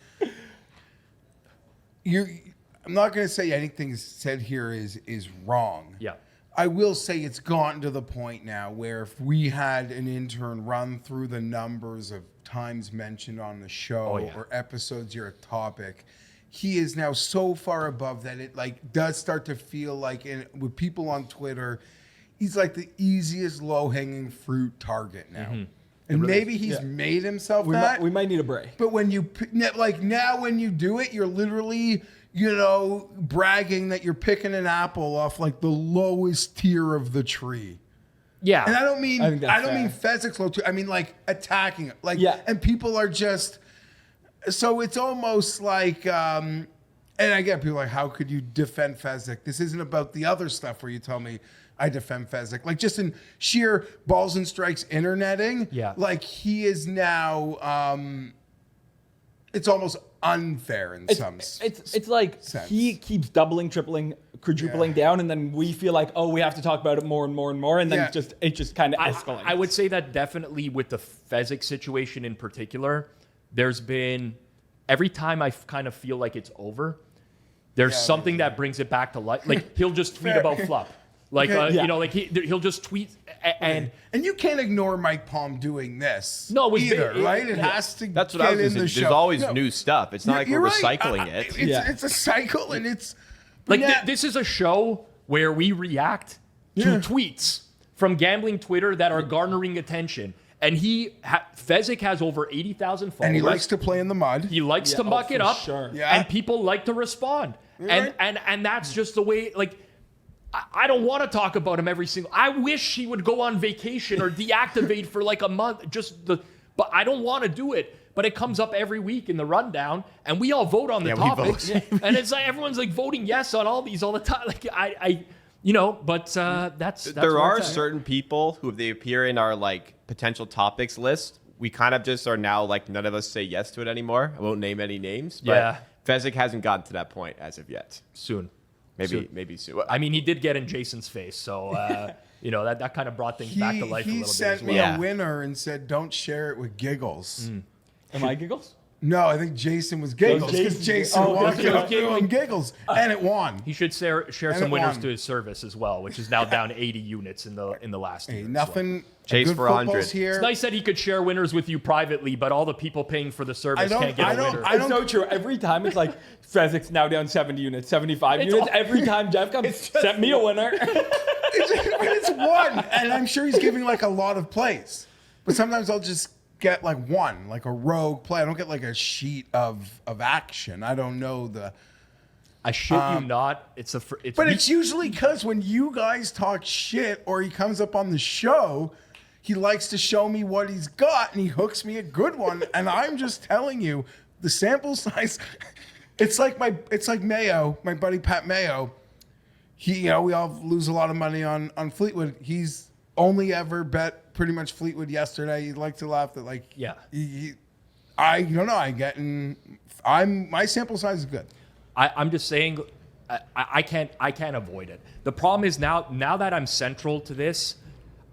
I'm not going to say anything said here is wrong. Yeah. I will say it's gotten to the point now where if we had an intern run through the numbers of times mentioned on the show or episodes you're a topic, he is now so far above that it like does start to feel like, with people on Twitter, he's like the easiest low-hanging fruit target now. And maybe he's made himself We might need a break. But when you now when you do it, you're literally bragging that you're picking an apple off like the lowest tier of the tree. Yeah. And I don't mean Fezzik's low tier. I mean like attacking it. Like and people are just so it's almost like and I get people like, how could you defend Fezzik? This isn't about the other stuff where you tell me I defend Fezzik. Like just in sheer balls and strikes interneting. Yeah. Like he is now it's almost unfair in some It's like sense. he keeps doubling, tripling, quadrupling down, and then we feel like, we have to talk about it more and more and more, and then it just kind of escalates. I would say that definitely with the Fezzik situation in particular, there's been every time I kind of feel like it's over, there's something that brings it back to life. Like he'll just tweet about Flup. Like he'll just tweet and you can't ignore Mike Palm doing this. No, it was either, big. right? It has to. That's what I was get in going the to say. show. There's always new stuff. It's not like we're You're recycling right. it. It's a cycle, and it's like this is a show where we react to tweets from gambling Twitter that are garnering attention. And Fezzik has over 80,000 followers. and he likes to play in the mud. He likes to muck it for up, sure. and people like to respond. And that's just the way. Like, I don't want to talk about him every single. I wish he would go on vacation or deactivate for like a month. But I don't want to do it. But it comes up every week in the rundown, and we all vote on the topics. And it's like everyone's like voting yes on all these all the time. Like that's there are certain people who, if they appear in our like potential topics list, we kind of just are now like none of us say yes to it anymore. I won't name any names, but Fezzik hasn't gotten to that point as of yet. Soon. Maybe soon. I mean, he did get in Jason's face, so that kind of brought things back to life a little bit. He sent as me well. a winner and said, "Don't share it with Giggles." Am I Giggles? No, I think Jason was Giggles because Jason walked up doing Giggles, and it won. He should share some winners to his service as well, which is now down 80 units in the last year. Nothing. Chase good for 100. football's here. It's nice that he could share winners with you privetely, but all the people paying for the service can't get a winner. It's so true. Every time it's like Fezzik's now down 70 units, 75 units. Every time Geoff comes, sent me a winner. It's one, and I'm sure he's giving like a lot of plays. But sometimes I'll just get like one, like a rogue play. I don't get like a sheet of action. I don't know the. I shit you not. It's usually because when you guys talk shit or he comes up on the show, he likes to show me what he's got and he hooks me a good one. And I'm just telling you, the sample size. It's like Mayo, my buddy Pat Mayo. We all lose a lot of money on Fleetwood. He's only ever bet pretty much Fleetwood yesterday. He'd like to laugh that my sample size is good. I'm just saying, I can't avoid it. The problem is now that I'm central to this,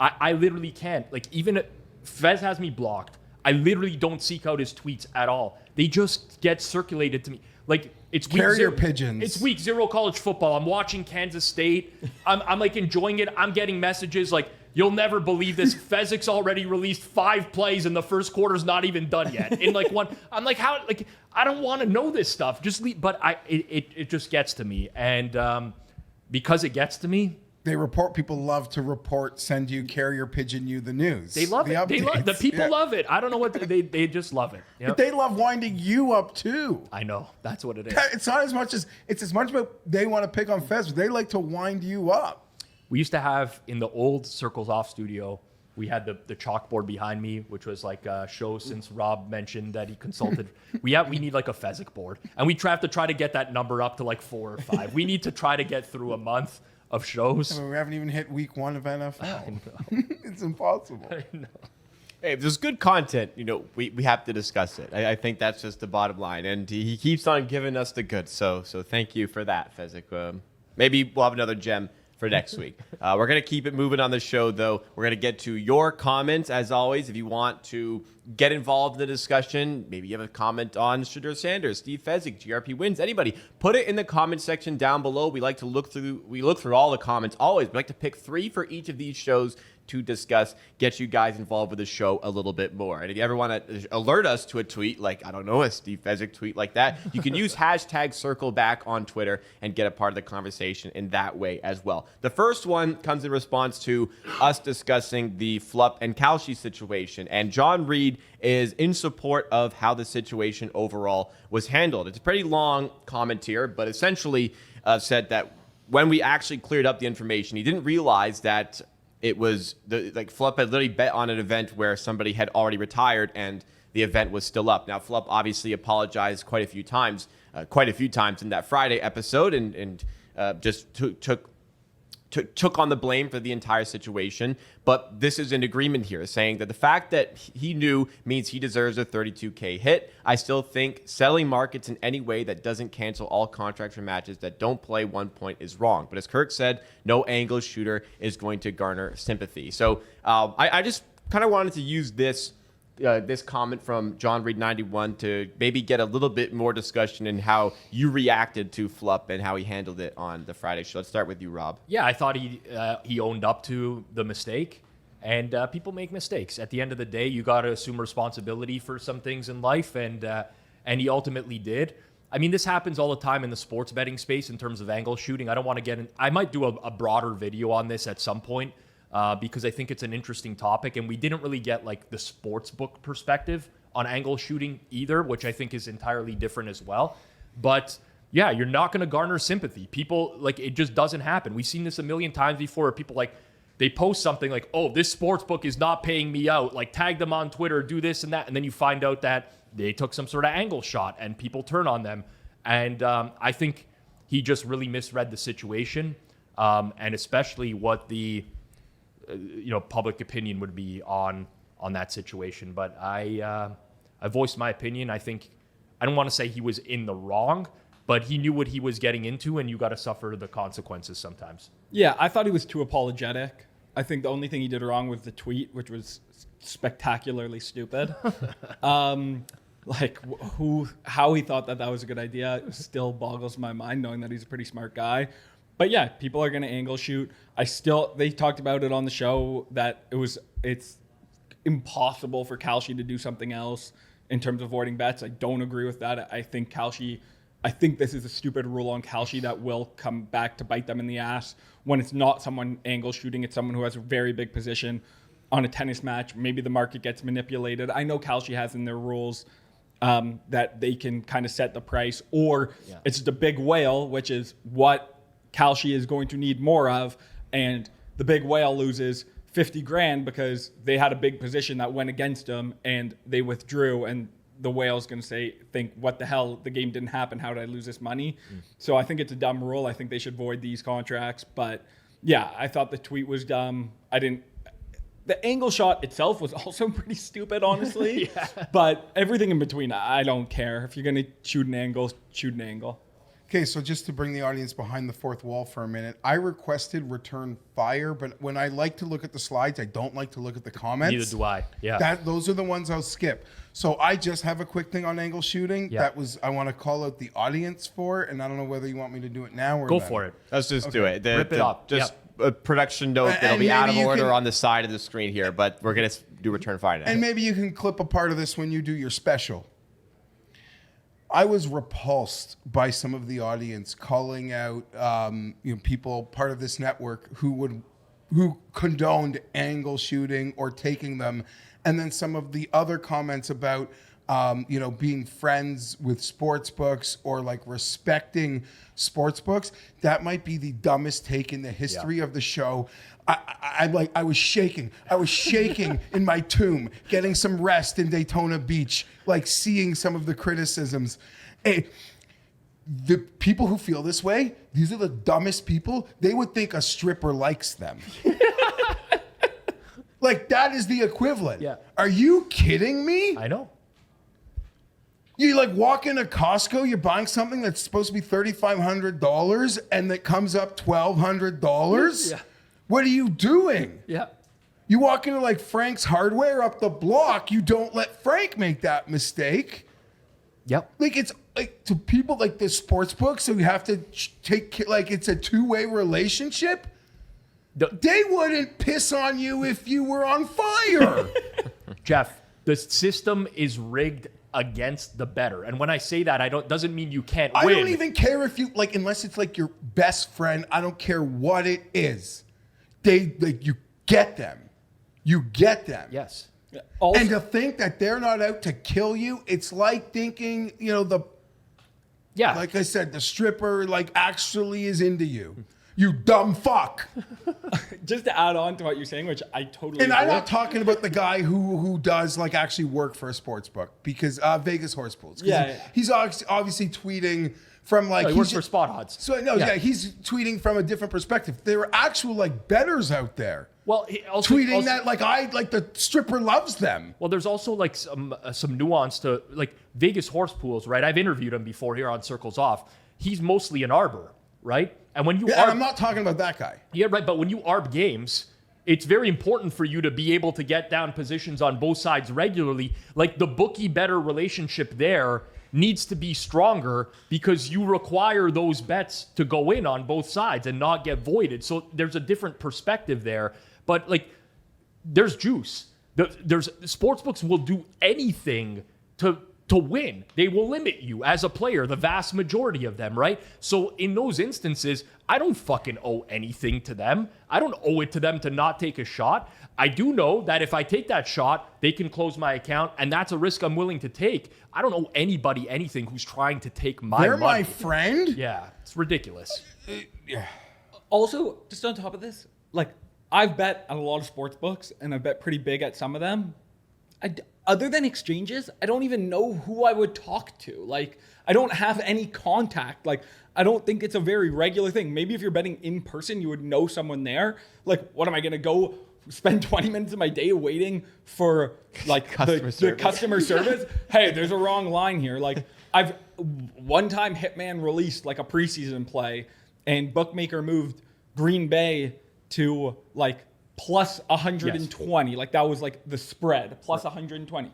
I literally can't. Like even Fez has me blocked. I literally don't seek out his tweets at all. They just get circulated to me. Like it's carrier pigeons. It's week 0 college football. I'm watching Kansas State. I'm like enjoying it. I'm getting messages like, "You'll never believe this. Fezzik's already released 5 plays and the first quarter's not even done yet." In like one, I'm like, how? Like I don't want to know this stuff. Just leave. But it just gets to me, and because it gets to me, People love to report, send you carrier pigeon you the news. they love it. The people love it. I don't know what they just love it. Yep. But they love winding you up too. I know that's what it is. It's not as much about they want to pick on Fez, but they like to wind you up. We used to have in the old Circles Off studio, we had the chalkboard behind me, which was like a show since Rob mentioned that he consulted. we need like a Fezzik board. And we have to try to get that number up to like 4 or 5. We need to try to get through a month of shows. We haven't even hit week 1 of NFL. It's impossible. I know. Hey, if there's good content, we have to discuss it. I think that's just the bottom line. And he keeps on giving us the goods. So thank you for that, Fezzik. Maybe we'll have another gem for next week. We're going to keep it moving on the show, though. We're going to get to your comments, as always. If you want to get involved in the discussion. Maybe you have a comment on Shadeur Sanders, Steve Fezzik, GRP Wins, anybody. Put it in the comment section down below. We like to look through all the comments always. We like to pick 3 for each of these shows to discuss, get you guys involved with the show a little bit more. And if you ever want to alert us to a tweet, like, I don't know, a Steve Fezzik tweet like that, you can use hashtag #CircleBack on Twitter and get a part of the conversation in that way as well. The first one comes in response to us discussing the Flupp and Kalshi situation. And John Reed is in support of how the situation overall was handled. It's a pretty long comment here, but essentially said that when we actually cleared up the information, he didn't realize that it was Flupp had literally bet on an event where somebody had already retired and the event was still up. Now, Flupp obviously apologized quite a few times in that Friday episode and just took on the blame for the entire situation. But this is an agreement here saying that the fact that he knew means he deserves a $32K hit. I still think selling markets in any way that doesn't cancel all contracts for matches that don't play 1 point is wrong. But as Kirk said, no angle shooter is going to garner sympathy. So I just kind of wanted to use this comment from John Reed 91 to maybe get a little bit more discussion in how you reacted to Flupp and how he handled it on the Friday show. Let's start with you, Rob. Yeah, I thought he owned up to the mistake, and people make mistakes. At the end of the day, you got to assume responsibility for some things in life, and he ultimately did. I mean, this happens all the time in the sports betting space in terms of angle shooting. I don't want to get in. I might do a broader video on this at some point. Because I think it's an interesting topic, and we didn't really get like the sports book perspective on angle shooting either, which I think is entirely different as well. But yeah, you're not going to garner sympathy. People, like, it just doesn't happen. We've seen this a million times before. People, like, they post something like, oh, this sports book is not paying me out. Like, tag them on Twitter, do this and that. And then you find out that they took some sort of angle shot and people turn on them. And I think he just really misread the situation, and especially what the public opinion would be on that situation. But I voiced my opinion. I think I don't want to say he was in the wrong, but he knew what he was getting into, and you got to suffer the consequences sometimes. Yeah, I thought he was too apologetic. I think the only thing he did wrong was the tweet, which was spectacularly stupid. How he thought that was a good idea still boggles my mind, knowing that he's a pretty smart guy. But yeah, people are going to angle shoot. They talked about it on the show that it's impossible for Kalshi to do something else in terms of avoiding bets. I don't agree with that. I think this is a stupid rule on Kalshi that will come back to bite them in the ass when it's not someone angle shooting. It's someone who has a very big position on a tennis match. Maybe the market gets manipulated. I know Kalshi has in their rules that they can kind of set the price, or it's the big whale, which is what Kalshi is going to need more of, and the big whale loses 50 grand because they had a big position that went against them and they withdrew, and the whale's going to think, what the hell, the game didn't happen, how did I lose this money? So I think it's a dumb rule. I think they should void these contracts. But yeah, I thought the tweet was dumb. The angle shot itself was also pretty stupid, honestly. But everything in between, I don't care. If you're going to shoot an angle, shoot an angle. Okay, so just to bring the audience behind the fourth wall for a minute, I requested return fire, but when I like to look at the slides, I don't like to look at the comments. Neither do I. Yeah. Those are the ones I'll skip. So I just have a quick thing on angle shooting. Yeah. I want to call out the audience for, and I don't know whether you want me to do it now or Go then. for it. Let's just do it. Rip it up. Just a production note that'll And be out of maybe you order can- on the side of the screen here, but we're going to do return fire now. And maybe you can clip a part of this when you do your special. I was repulsed by some of the audience calling out people part of this network who condoned angle shooting or taking them, and then some of the other comments about being friends with sports books or like respecting sports books. That might be the dumbest take in the history of the show. I was shaking. I was shaking in my tomb, getting some rest in Daytona Beach, like seeing some of the criticisms. Hey, the people who feel this way, these are the dumbest people. They would think a stripper likes them. Like, that is the equivalent. Yeah. Are you kidding me? I know. You like walk into Costco, you're buying something that's supposed to be $3,500 and that comes up $1,200? Yeah. What are you doing? Yeah. You walk into like Frank's Hardware up the block, you don't let Frank make that mistake. Yep. Like it's like to people like the sports book, so you have to take like it's a two-way relationship. They wouldn't piss on you if you were on fire. Geoff, the system is rigged against the better. And when I say that, doesn't mean you can't win. I don't even care if you like, unless it's like your best friend. I don't care what it is. You get them. You get them. Yes. Also, And to think that they're not out to kill you, it's like thinking, Yeah. like I said, the stripper like actually is into you. You dumb fuck. just to add on to what you're saying, which I totally And I'm agree not with. talking about the guy who does like actually work for a sports book, because Vegas horse pools. 'Cause Yeah. he's obviously tweeting from like he works for Spot Odds. So no, yeah, he's tweeting from a different perspective. There are actual like bettors out there Well, tweeting that like the stripper loves them. Well, there's also like some nuance to like Vegas horse pools, right? I've interviewed him before here on Circles Off. He's mostly an arbor, right? And when you Yeah, and I'm not talking about that guy. Yeah, right. But when you arb games, it's very important for you to be able to get down positions on both sides regularly. Like the bookie better relationship there needs to be stronger because you require those bets to go in on both sides and not get voided. So there's a different perspective there. But like, there's juice. There's sportsbooks will do anything to win. They will limit you as a player, the vast majority of them, right? So in those instances, I don't fucking owe anything to them. I don't owe it to them to not take a shot. I do know that if I take that shot, they can close my account, and that's a risk I'm willing to take. I don't owe anybody anything who's trying to take my They're money. my friend. Yeah, it's ridiculous. Yeah. Also, just on top of this, like I've bet on a lot of sports books, and I've bet pretty big at some of them. Other than exchanges, I don't even know who I would talk to. Like, I don't have any contact. Like, I don't think it's a very regular thing. Maybe if you're betting in person, you would know someone there. Like, what am I going to go spend 20 minutes of my day waiting for, like, the customer service? Hey, there's a wrong line here. Like, I've one time Hitman released, like, a preseason play, and Bookmaker moved Green Bay to, like, plus 120. Yes. Like that was like the spread, plus 120.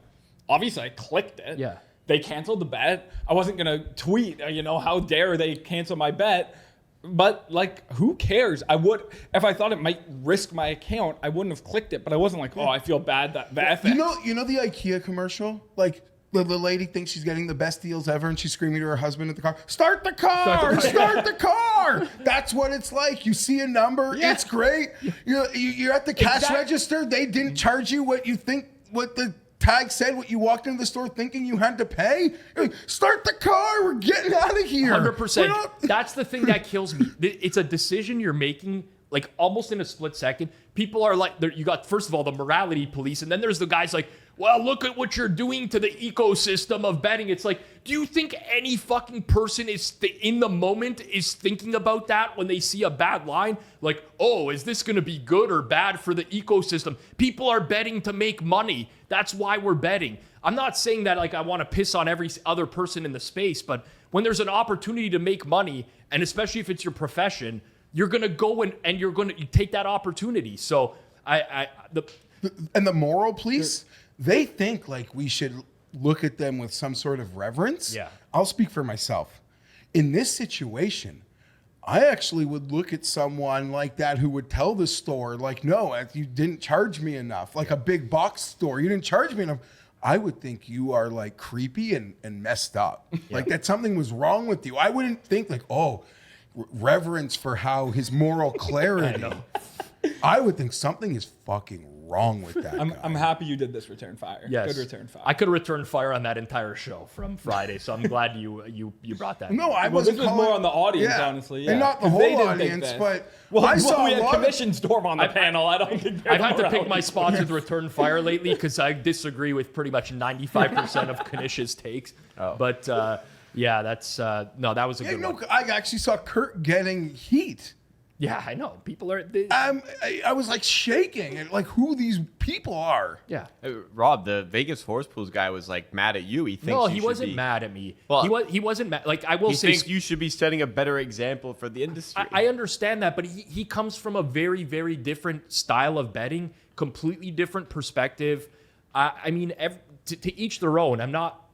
Obviously, I clicked it. Yeah. They canceled the bet. I wasn't going to tweet, how dare they cancel my bet. But like, who cares? I would, if I thought it might risk my account, I wouldn't have clicked it. But I wasn't like, I feel bad that FX. You know the IKEA commercial? Like, the lady thinks she's getting the best deals ever, and she's screaming to her husband at the car, "Start the car! Start the car!" That's what it's like. You see a number, it's great. You're at the cash register. They didn't charge you what you think, what the tag said, what you walked into the store thinking you had to pay. You're like, start the car. We're getting out of here. 100%. That's the thing that kills me. It's a decision you're making, like almost in a split second. People are like, you got, first of all, the morality police, and then there's the guys like, well, look at what you're doing to the ecosystem of betting. It's like, do you think any fucking person is in the moment is thinking about that when they see a bad line? Like, oh, is this going to be good or bad for the ecosystem? People are betting to make money. That's why we're betting. I'm not saying that like I want to piss on every other person in the space, but when there's an opportunity to make money, and especially if it's your profession, you're going to go and you're going to take that opportunity. So and the moral police, they think like we should look at them with some sort of reverence. Yeah. I'll speak for myself. In this situation, I actually would look at someone like that who would tell the store, like, no, you didn't charge me enough. Like a big box store, you didn't charge me enough. I would think you are like creepy and messed up. Yeah. Like that something was wrong with you. I wouldn't think like, reverence for how his moral clarity. I would think something is fucking wrong with that. I'm happy you did this return fire. Yes. Good return fire. I could have returned fire on that entire show from Friday, so I'm glad you brought that. No, I Well, wasn't this was more on the audience, honestly. Yeah. And not the 'Cause they whole didn't think audience, this. but I saw we a had lot Commission Storm on the panel. I don't think I've had to pick my spots with return fire lately because I disagree with pretty much 95% of Kanish's takes. But yeah, that's that was a good one. I actually saw Kirk getting heat Yeah, I know. People are. I was like shaking and like who these people are. Yeah. Rob, the Vegas horse pools guy was like mad at you. He thinks No, you he should wasn't be, mad at me. Well, He wasn't mad. Like I will He say, thinks you should be setting a better example for the industry. I understand that, but he comes from a very, very different style of betting, completely different perspective. I mean, to each their own. I'm not.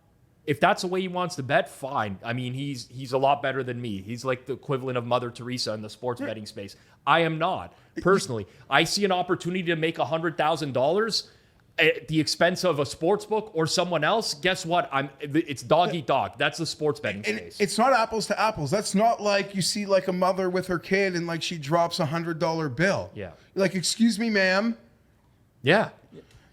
If that's the way he wants to bet, fine. I mean, he's a lot better than me. He's like the equivalent of Mother Teresa in the sports betting space. I am not, personally. I see an opportunity to make $100,000 at the expense of a sports book or someone else. Guess what? It's dog eat dog. That's the sports betting space. It's not apples to apples. That's not like you see like a mother with her kid and like she drops $100 bill. Yeah. You're like, excuse me, ma'am. Yeah.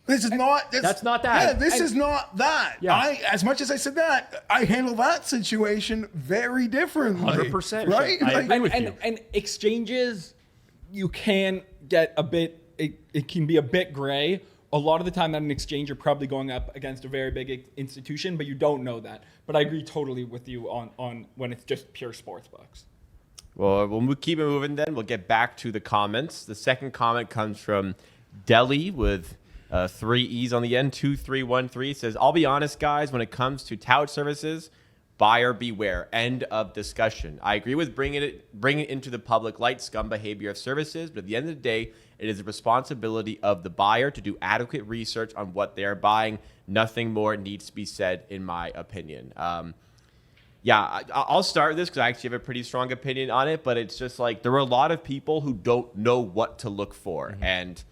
This is not. That's not that. Yeah, this is not that. Yeah. As much as I said that, I handle that situation very differently. 100%. Right? I agree with you. And exchanges, you can get a bit. It can be a bit gray. A lot of the time, at an exchange, you're probably going up against a very big institution, but you don't know that. But I agree totally with you on when it's just pure sports books. Well, we'll keep it moving then. We'll get back to the comments. The second comment comes from Delhi with 3 E's on the end, 2313. Says, I'll be honest, guys, when it comes to tout services, buyer beware. End of discussion. I agree with bringing it into the public light scum behavior of services, but at the end of the day, it is the responsibility of the buyer to do adequate research on what they are buying. Nothing more needs to be said, in my opinion. I'll start this because I actually have a pretty strong opinion on it, but it's just like there are a lot of people who don't know what to look for. Mm-hmm. And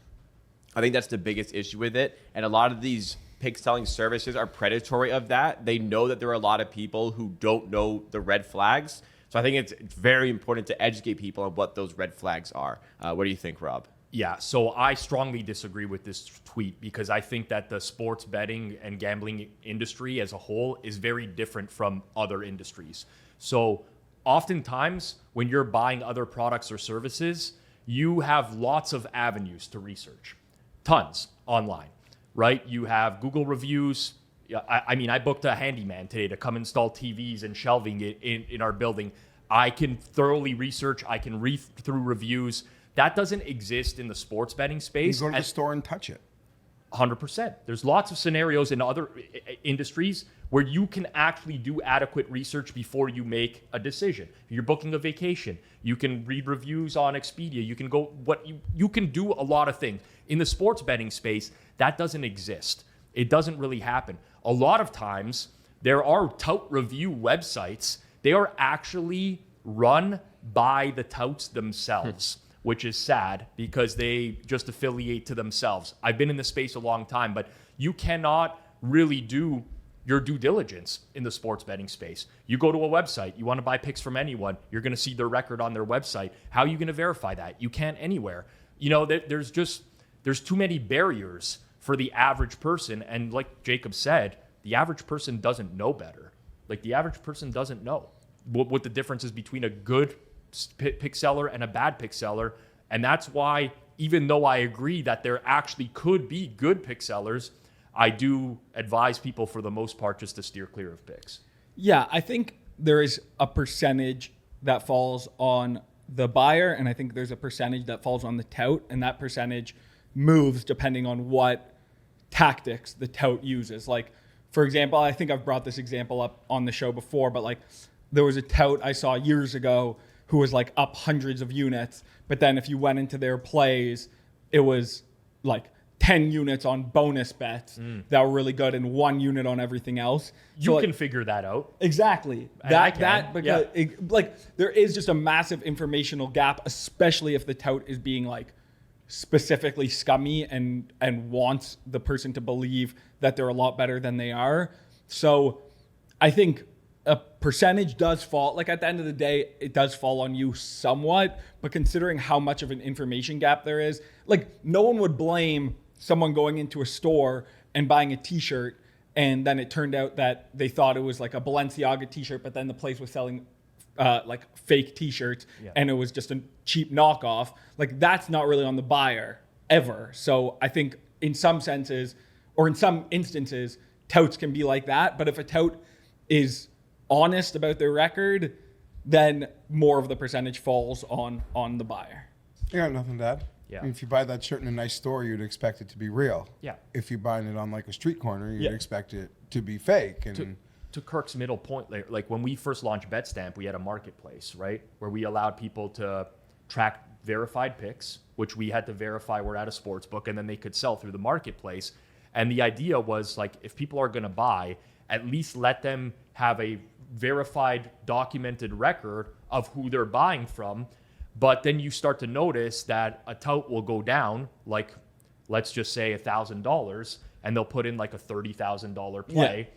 I think that's the biggest issue with it. And a lot of these pick selling services are predatory of that. They know that there are a lot of people who don't know the red flags. So I think it's very important to educate people on what those red flags are. What do you think, Rob? Yeah, so I strongly disagree with this tweet because I think that the sports betting and gambling industry as a whole is very different from other industries. So oftentimes when you're buying other products or services, you have lots of avenues to research. Tons online, right? You have Google reviews. I mean, I booked a handyman today to come install TVs and shelving in our building. I can thoroughly research. I can read through reviews. That doesn't exist in the sports betting space. You go to the store and touch it. 100%. There's lots of scenarios in other industries where you can actually do adequate research before you make a decision. If you're booking a vacation, you can read reviews on Expedia. You can go you can do a lot of things. In the sports betting space, that doesn't exist. It doesn't really happen. A lot of times, there are tout review websites. They are actually run by the touts themselves. Which is sad because they just affiliate to themselves. I've been in this space a long time, but you cannot really do your due diligence in the sports betting space. You go to a website, you want to buy picks from anyone, you're going to see their record on their website. How are you going to verify that? You can't anywhere. You know, there's too many barriers for the average person. And like Jacob said, the average person doesn't know better. Like the average person doesn't know what the difference is between a good pick seller and a bad pick seller. And that's why, even though I agree that there actually could be good pick sellers, I do advise people for the most part just to steer clear of picks. Yeah, I think there is a percentage that falls on the buyer, and I think there's a percentage that falls on the tout, and that percentage moves depending on what tactics the tout uses. Like, for example, I think I've brought this example up on the show before, but like there was a tout I saw years ago who was like up hundreds of units. But then if you went into their plays, it was like 10 units on bonus bets that were really good and 1 unit on everything else. You can figure that out. Exactly. There is just a massive informational gap, especially if the tout is being like specifically scummy and wants the person to believe that they're a lot better than they are. So I think a percentage does fall, like at the end of the day, it does fall on you somewhat, but considering how much of an information gap there is, like no one would blame someone going into a store and buying a t-shirt and then it turned out that they thought it was like a Balenciaga t-shirt, but then the place was selling like fake t-shirts and it was just a cheap knockoff. Like that's not really on the buyer ever. So I think in some senses, or in some instances, touts can be like that. But if a tout is honest about their record, then more of the percentage falls on the buyer. You got nothing to add? Yeah. I mean, if you buy that shirt in a nice store, you'd expect it to be real. Yeah. If you're buying it on like a street corner, you'd Yeah. expect it to be fake. And To Kirk's middle point, like when we first launched BetStamp, we had a marketplace, right, where we allowed people to track verified picks, which we had to verify were at a sports book, and then they could sell through the marketplace. And the idea was like, if people are going to buy, at least let them have a verified, documented record of who they're buying from. But then you start to notice that a tout will go down, like let's just say $1,000, and they'll put in like a $30,000 play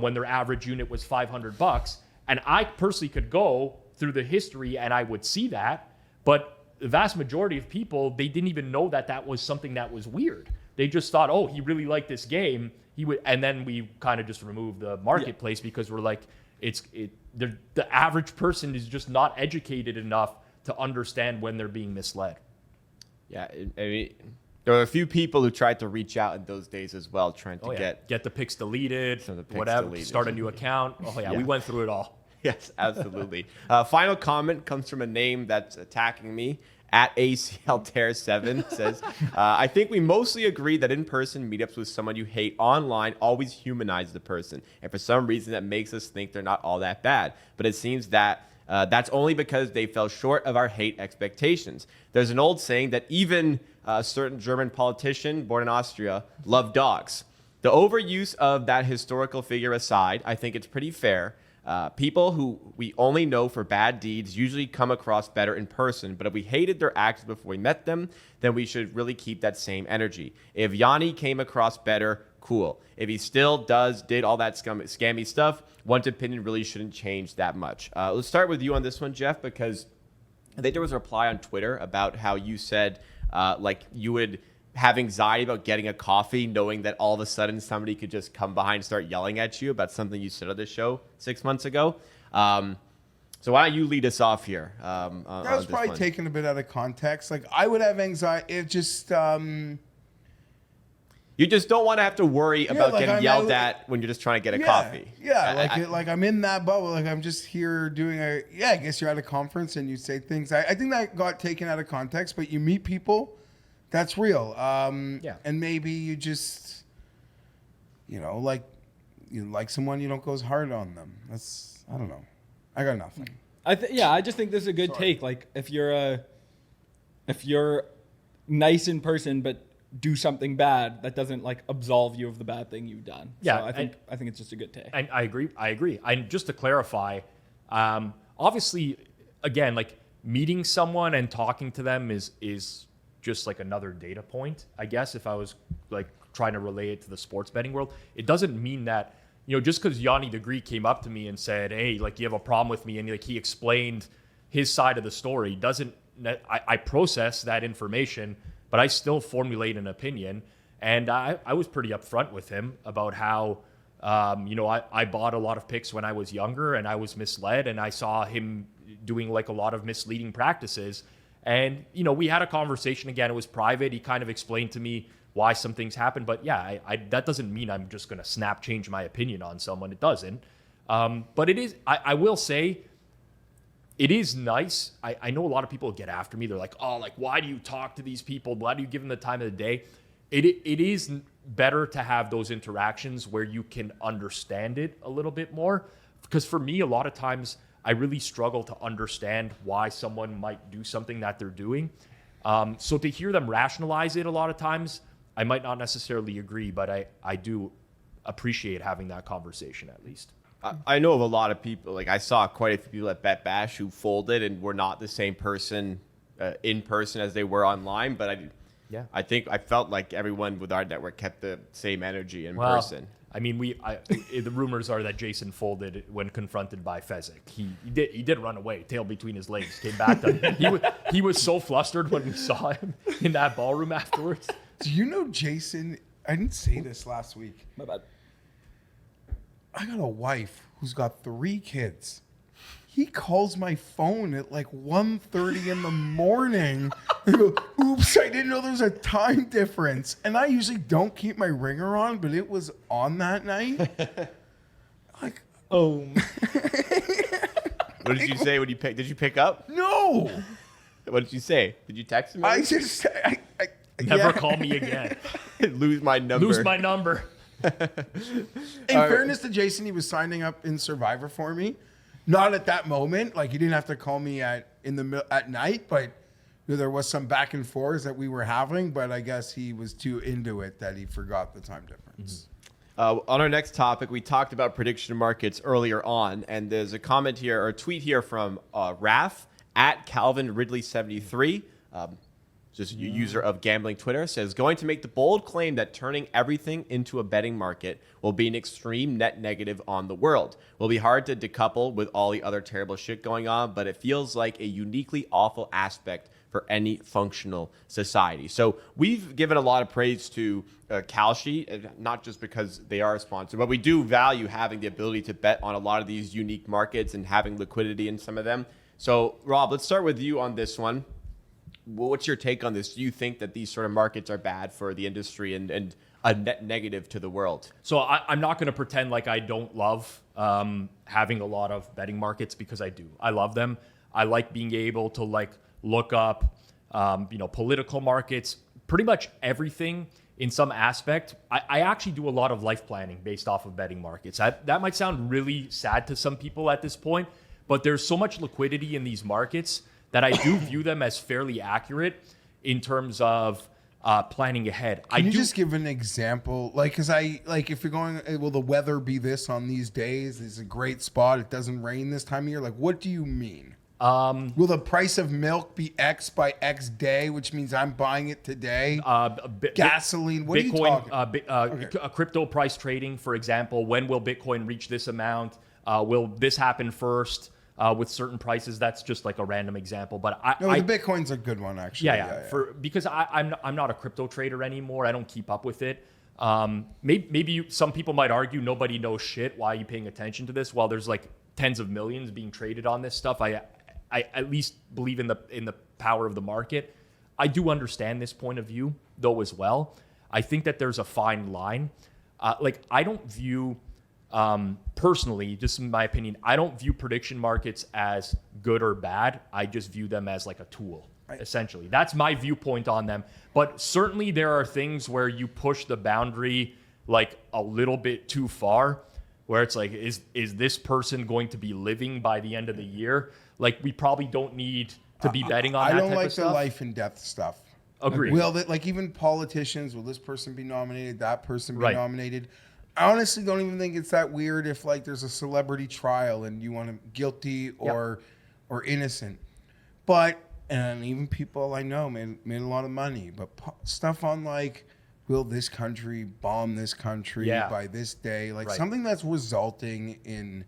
when their average unit was $500. And I personally could go through the history and I would see that, but the vast majority of people, they didn't even know that that was something that was weird. They just thought, oh, he really liked this game. He would, and then we kind of just removed the marketplace because we're like, the average person is just not educated enough to understand when they're being misled. Yeah, I mean, there were a few people who tried to reach out in those days as well, trying to get the picks deleted, some of the picks whatever, deleted. start a new account. Oh yeah, we went through it all. Yes, absolutely. Final comment comes from a name that's attacking me. At ACLTer7 says, I think we mostly agree that in-person meetups with someone you hate online always humanize the person. And for some reason that makes us think they're not all that bad. But it seems that that's only because they fell short of our hate expectations. There's an old saying that even a certain German politician born in Austria loved dogs. The overuse of that historical figure aside, I think it's pretty fair. People who we only know for bad deeds usually come across better in person, but if we hated their actions before we met them, then we should really keep that same energy. If Yanni came across better, cool. If he still did all that scammy stuff, one's opinion really shouldn't change that much. Let's start with you on this one, Geoff, because I think there was a reply on Twitter about how you said like you would have anxiety about getting a coffee, knowing that all of a sudden somebody could just come behind and start yelling at you about something you said on this show 6 months ago. So why don't you lead us off here? that was probably taken a bit out of context. Like I would have anxiety. It just you just don't want to have to worry about getting yelled at when you're just trying to get a coffee. Yeah, like I'm in that bubble. Like I'm just here doing I guess you're at a conference and you say things. I think that got taken out of context. But you meet people. That's real. And maybe you just, like you like someone, you don't go as hard on them. I don't know. I got nothing. I just think this is a good take. Like if you're nice in person but do something bad, that doesn't like absolve you of the bad thing you've done. Yeah, so I think it's just a good take. And I agree. And just to clarify, obviously, again, like meeting someone and talking to them is just like another data point, I guess, if I was like trying to relay it to the sports betting world. It doesn't mean that, just because Yanni the Greek came up to me and said, hey, like you have a problem with me, and like he explained his side of the story, I process that information, but I still formulate an opinion. And I was pretty upfront with him about how, I bought a lot of picks when I was younger and I was misled, and I saw him doing like a lot of misleading practices. And, we had a conversation. Again, it was private. He kind of explained to me why some things happened. But yeah, that doesn't mean I'm just going to change my opinion on someone. It doesn't. But it is, I will say, it is nice. I know a lot of people get after me. They're like, oh, like, why do you talk to these people? Why do you give them the time of the day? It is better to have those interactions where you can understand it a little bit more. Because for me, a lot of times, I really struggle to understand why someone might do something that they're doing. So to hear them rationalize it a lot of times, I might not necessarily agree, but I do appreciate having that conversation at least. I know of a lot of people, like I saw quite a few people at Bet Bash who folded and were not the same person in person as they were online, but I felt like everyone with our network kept the same energy in person. I mean, the rumors are that Jason folded when confronted by Fezzik. He did run away, tail between his legs, came back. He was so flustered when we saw him in that ballroom afterwards. Do you know Jason? I didn't say this last week. My bad. I got a wife who's got 3 kids. He calls my phone at like 1:30 in the morning. I go, oops, I didn't know there was a time difference. And I usually don't keep my ringer on, but it was on that night. Like, oh. What did you say when you picked? Did you pick up? No. What did you say? Did you text him? I just Never call me again. Lose my number. Lose my number. In fairness to Jason, he was signing up in Survivor for me. Not at that moment. Like, he didn't have to call me at night, but there was some back and forth that we were having. But I guess he was too into it that he forgot the time difference. On our next topic, we talked about prediction markets earlier on, and there's a comment here or a tweet here from Raf at Calvin Ridley 73. Just a user of gambling Twitter, says, going to make the bold claim that turning everything into a betting market will be an extreme net negative on the world. Will be hard to decouple with all the other terrible shit going on, but it feels like a uniquely awful aspect for any functional society. So we've given a lot of praise to Kalshi, not just because they are a sponsor, but we do value having the ability to bet on a lot of these unique markets and having liquidity in some of them. So Rob, let's start with you on this one. What's your take on this? Do you think that these sort of markets are bad for the industry and a net negative to the world? So I'm not going to pretend like I don't love having a lot of betting markets, because I do. I love them. I like being able to look up, political markets, pretty much everything in some aspect. I actually do a lot of life planning based off of betting markets. That might sound really sad to some people at this point, but there's so much liquidity in these markets that I do view them as fairly accurate in terms of planning ahead. Can you just give an example? Because if you're going, will the weather be this on these days? It's a great spot. It doesn't rain this time of year. What do you mean? Will the price of milk be X by X day, which means I'm buying it today? Gasoline. What Bitcoin, are you talking? Crypto price trading, for example. When will Bitcoin reach this amount? Will this happen first? With certain prices, that's just like a random example, but the Bitcoin's a good one, actually. Yeah. Because I'm not a crypto trader anymore. I don't keep up with it. Maybe some people might argue nobody knows shit. Why are you paying attention to this? Well, there's tens of millions being traded on this stuff. I at least believe in the power of the market. I do understand this point of view though as well. I think that there's a fine line. I don't view. Personally, just in my opinion, I don't view prediction markets as good or bad. I just view them as a tool, essentially. That's my viewpoint on them. But certainly there are things where you push the boundary a little bit too far, where it's is this person going to be living by the end of the year? We probably don't need to be betting on that type of stuff. I don't like the life and death stuff. Agreed. Will that, even politicians, will this person be nominated, that person be nominated? I honestly don't even think it's that weird if there's a celebrity trial and you want him guilty or innocent. But, and even people I know made a lot of money, but stuff on will this country bomb this country by this day? Something that's resulting in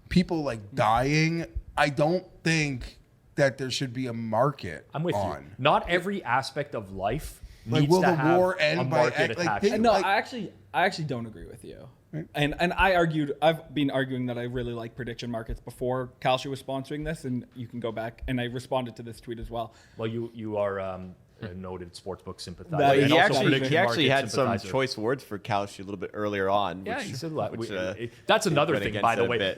people dying, I don't think that there should be a market I'm with on. you. Not every aspect of life needs will to the have war end a by market attached. No, I actually don't agree with you. Right. And I've been arguing that I really like prediction markets before Kalshi was sponsoring this, and you can go back, and I responded to this tweet as well. Well, you are a noted sportsbook sympathizer. Well, he actually had some choice words for Kalshi a little bit earlier on. Yeah, he said that. That's another thing, by the way.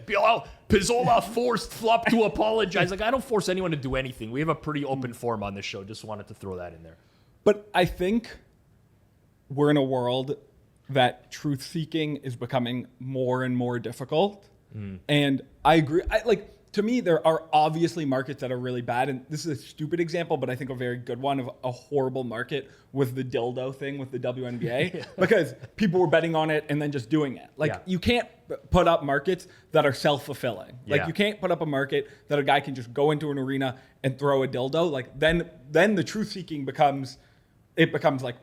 Pizzola forced Flop to apologize. I don't force anyone to do anything. We have a pretty open forum on this show. Just wanted to throw that in there. But I think we're in a world that truth-seeking is becoming more and more difficult. And I agree. To me, there are obviously markets that are really bad. And this is a stupid example, but I think a very good one of a horrible market was the dildo thing with the WNBA. Because people were betting on it and then just doing it. You can't put up markets that are self-fulfilling. You can't put up a market that a guy can just go into an arena and throw a dildo. Then the truth-seeking becomes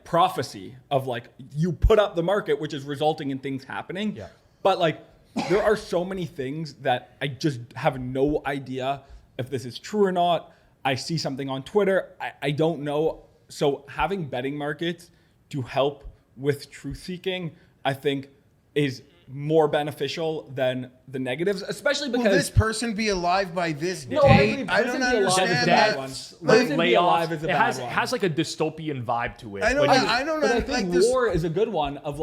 prophecy of you put up the market, which is resulting in things happening. Yeah. But there are so many things that I just have no idea if this is true or not. I see something on Twitter. I don't know. So having betting markets to help with truth seeking, I think, is more beneficial than the negatives, especially because... Will this person be alive by this date? I don't understand that. Layoffs. It has a dystopian vibe to it. I don't know. But I think war is a good one of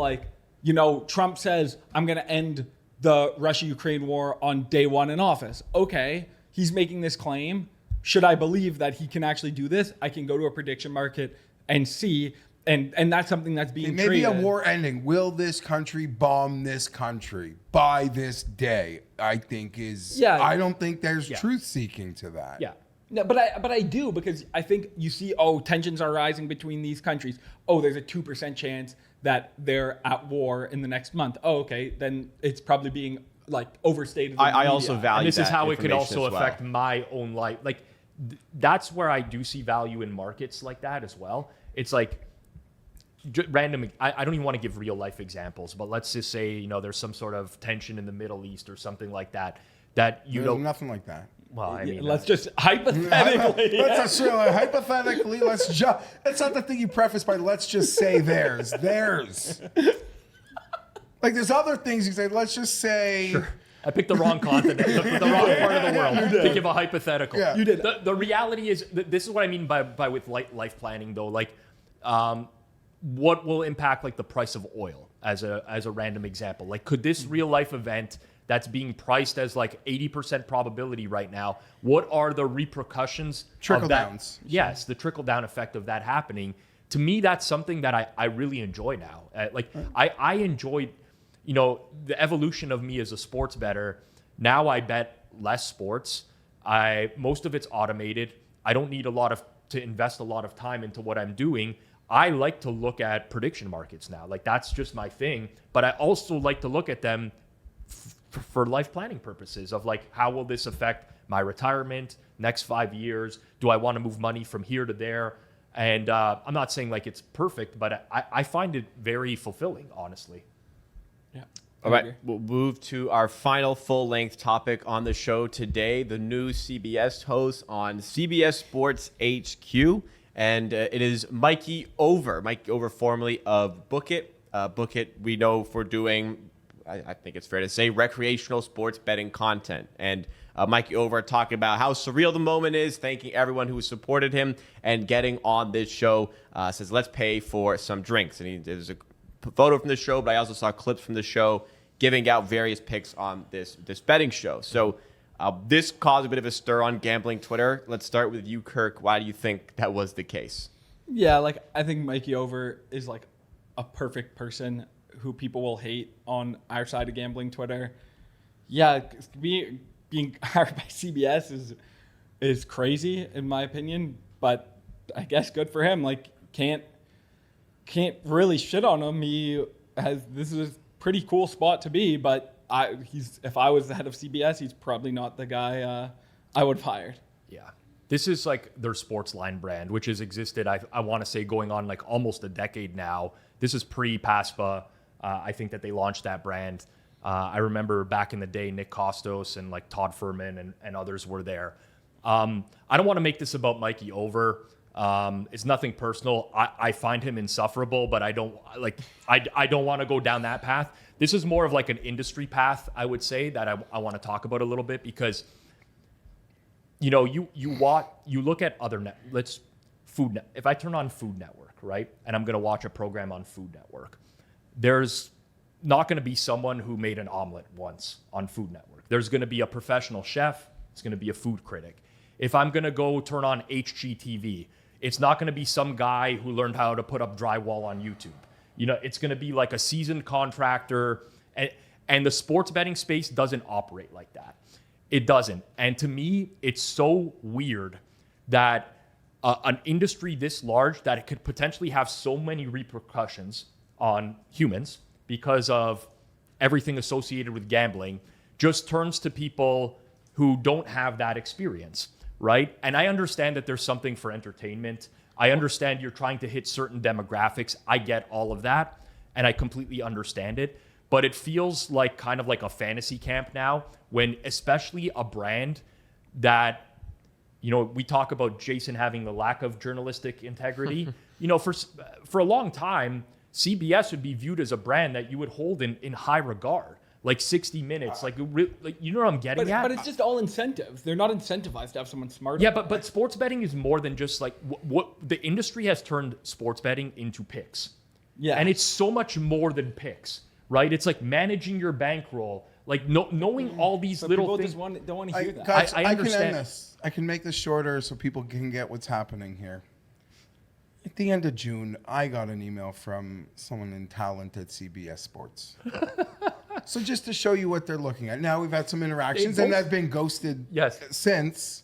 Trump says, I'm going to end the Russia-Ukraine war on day one in office. Okay, he's making this claim. Should I believe that he can actually do this? I can go to a prediction market and see. And that's something that's being Maybe traded. a war ending. Will this country bomb this country by this day? I think is. Yeah. I don't think there's truth seeking to that. Yeah. No, but I do, because I think you see, tensions are rising between these countries. There's a 2% chance that they're at war in the next month. Okay, then it's probably being like overstated. in the I media. also value And this is that how it could information also as well. affect my own life. Like, that's where I do see value in markets like that as well. It's like random. I don't even want to give real life examples, but let's just say, there's some sort of tension in the Middle East or something like that. There's nothing like that. Well, I mean, Let's just hypothetically. Hypothetically, let's just. That's not the thing you preface by. Let's just say theirs. Like there's other things you say. Let's just say. Sure. I picked the wrong continent, the wrong part of the world to give a hypothetical. Yeah. You did. The reality is, this is what I mean by with life planning, though. Like, what will impact like the price of oil as a random example? Like, could this real life event that's being priced as like 80% probability right now, what are the repercussions? Trickle of that? downs. Yes, the trickle down effect of that happening. To me, that's something that I really enjoy now. I enjoy, the evolution of me as a sports bettor. Now I bet less sports. Most of it's automated. I don't need to invest a lot of time into what I'm doing. I like to look at prediction markets now. Like, that's just my thing. But I also like to look at them for life planning purposes of like, how will this affect my retirement, next 5 years? Do I want to move money from here to there? And I'm not saying like it's perfect, but I find it very fulfilling, honestly. Yeah. All right, we'll move to our final full-length topic on the show today, the new CBS host on CBS Sports HQ, and it is Mikey O'ver. Mikey O'ver, formerly of Book It. Book It, we know for doing, I think it's fair to say, recreational sports betting content. And Mikey O'ver talking about how surreal the moment is, thanking everyone who supported him, and getting on this show. Says, let's pay for some drinks. And there's a photo from the show, but I also saw clips from the show giving out various picks on this betting show. So this caused a bit of a stir on gambling Twitter. Let's start with you, Kirk. Why do you think that was the case? Yeah, like I think Mikey O'ver is like a perfect person who people will hate on our side of gambling Twitter. Yeah, being hired by CBS is crazy in my opinion, but I guess good for him. Like can't really shit on him. This is a pretty cool spot to be, but if I was the head of CBS, he's probably not the guy I would have hired. Yeah. This is like their sports line brand, which has existed, I want to say, going on like almost a decade now. This is pre-PASPA. I think that they launched that brand. I remember back in the day, Nick Kostos and like Todd Furman and others were there. I don't want to make this about Mikey O'ver. It's nothing personal. I find him insufferable, but I don't want to go down that path. This is more of like an industry path, I would say, that I want to talk about a little bit, because you look at other if I turn on Food Network, right, and I'm going to watch a program on Food Network, there's not going to be someone who made an omelet once on Food Network. There's going to be a professional chef. It's going to be a food critic. If I'm going to go turn on HGTV, it's not going to be some guy who learned how to put up drywall on YouTube. It's going to be like a seasoned contractor, and the sports betting space doesn't operate like that. It doesn't. And to me, it's so weird that an industry this large, that it could potentially have so many repercussions on humans because of everything associated with gambling, just turns to people who don't have that experience, right? And I understand that there's something for entertainment. I understand you're trying to hit certain demographics. I get all of that, and I completely understand it. But it feels like kind of like a fantasy camp now, when especially a brand that, we talk about Jason having the lack of journalistic integrity. For a long time, CBS would be viewed as a brand that you would hold in high regard. Like 60 Minutes, like you know what I'm getting at? But it's just all incentives. They're not incentivized to have someone smart. Yeah, but sports betting is more than just like what the industry has turned sports betting into picks. Yeah. And it's so much more than picks, right? It's like managing your bankroll, Like knowing all these But little people things. just don't want to hear that. Guys, I I can understand. end this. I can make this shorter so people can get what's happening here. At the end of June, I got an email from someone in talent at CBS Sports. So just to show you what they're looking at. Now we've had some interactions, and I've been ghosted Yes. since.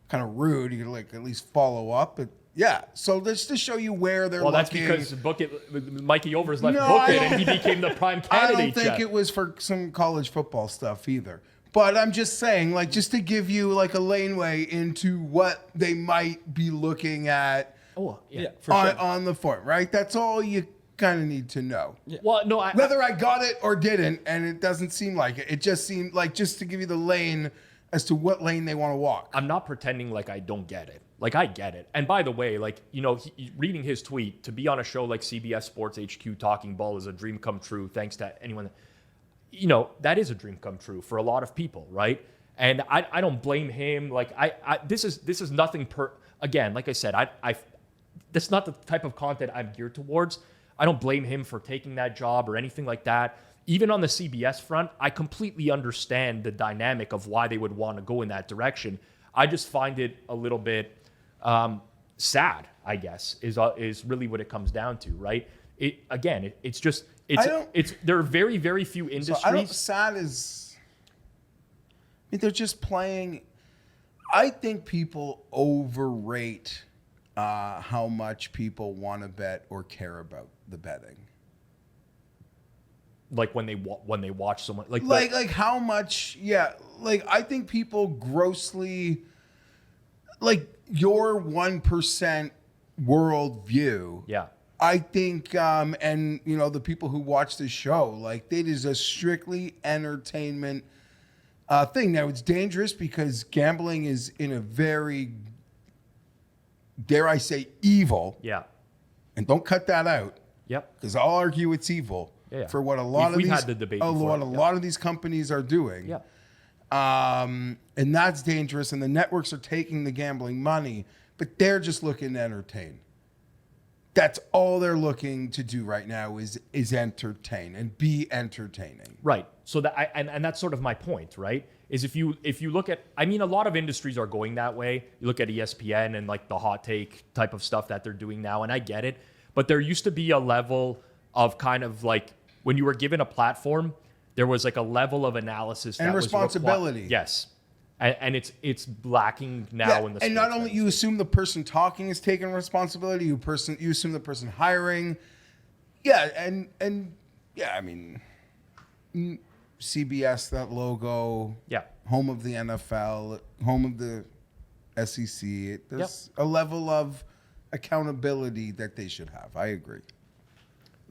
Kind of rude. You like at least follow up, but yeah. So just to show you where they're Well, that's looking. because Mikey Over's left No, Book I It, don't- and he became the prime I candidate. don't think Geoff. it was for some college football stuff either. But I'm just saying, like, just to give you like a laneway into what they might be looking at Oh, yeah. for sure. on the form, right? That's all you kind of need to know. Well, no, Whether I got it or didn't, and it doesn't seem like it. It just seemed like just to give you the lane as to what lane they want to walk. I'm not pretending like I don't get it. Like, I get it. And by the way, like, you know, reading his tweet, to be on a show like CBS Sports HQ talking ball is a dream come true. Thanks to anyone. You know, that is a dream come true for a lot of people, right? And I don't blame him. Like, this is nothing again, like I said, that's not the type of content I'm geared towards. I don't blame him for taking that job or anything like that. Even on the CBS front, I completely understand the dynamic of why they would want to go in that direction. I just find it a little bit sad, I guess, is really what it comes down to, right? It's just there are very, very few industries. Sad is. I mean, they're just playing. I think people overrate how much people want to bet or care about the betting. Like when they watch someone Like how much? Yeah, like I think people grossly, like your 1% worldview. yeah. I think, and you know, the people who watch the show, like it is a strictly entertainment thing. Now it's dangerous because gambling is in a very, dare I say, evil. Yeah. And don't cut that out Yep. because I'll argue it's evil Yeah. for what a lot We've of these had the debate a before. lot of these companies are doing. Yeah. And that's dangerous. And the networks are taking the gambling money, but they're just looking to entertain. That's all they're looking to do right now is entertain and be entertaining. Right. So that and that's sort of my point, right? Is if you look at, I mean, a lot of industries are going that way. You look at ESPN and like the hot take type of stuff that they're doing now, and I get it. But there used to be a level of kind of like when you were given a platform, there was like a level of analysis And that responsibility. Was yes, and it's lacking now in the. And not sports only industry. you assume the person talking is taking responsibility, you assume the person hiring. Yeah, and yeah, I mean, CBS, that logo. Yeah. Home of the NFL, home of the SEC. There's a level of accountability that they should have. I agree.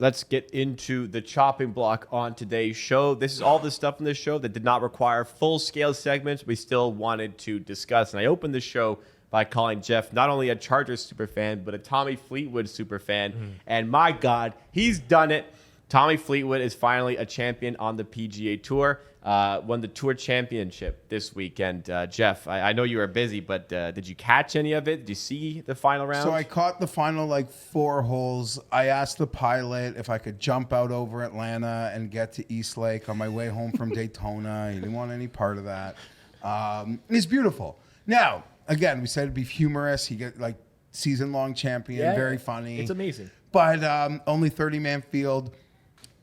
Let's get into the chopping block on today's show. This is all the stuff in this show that did not require full-scale segments. We still wanted to discuss. And I opened the show by calling Geoff not only a Chargers superfan, but a Tommy Fleetwood superfan. And my God, he's done it. Tommy Fleetwood is finally a champion on the PGA Tour. Won the Tour Championship this weekend. Geoff, I know you were busy, but did you catch any of it? Did you see the final round? So I caught the final like 4 holes. I asked the pilot if I could jump out over Atlanta and get to East Lake on my way home from Daytona. He didn't want any part of that. It's beautiful. Now, again, we said it'd be humorous. He get like season-long champion, very funny. It's amazing. But only 30-man field.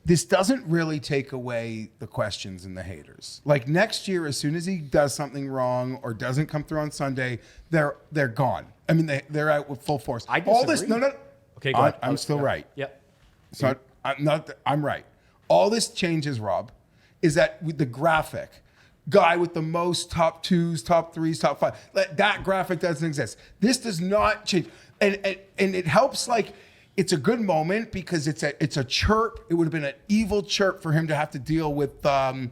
This doesn't really take away the questions and the haters. Like next year, as soon as he does something wrong or doesn't come through on Sunday, they're gone. I mean, they're out with full force. I All this, disagree. no. Okay, go ahead. I'm still right. Yep. So I'm right. All this changes, Rob, is that with the graphic, guy with the most top 2s, top 3s, top 5, that graphic doesn't exist. This does not change, and it helps like. It's a good moment because it's a chirp. It would have been an evil chirp for him to have to deal with the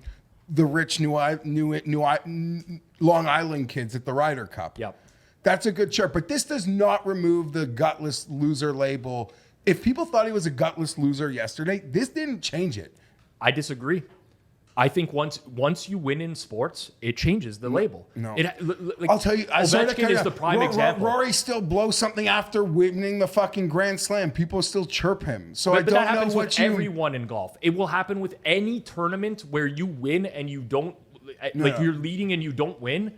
rich Long Island kids at the Ryder Cup. Yep. That's a good chirp. But this does not remove the gutless loser label. If people thought he was a gutless loser yesterday, this didn't change it. I disagree. I think once you win in sports, it changes the label. No. Like, I'll tell you, Ovechkin is the prime example. Rory still blows something after winning the fucking Grand Slam. People still chirp him. So But I that don't know happens what with everyone in golf. It will happen with any tournament where you win and you don't, you're leading and you don't win.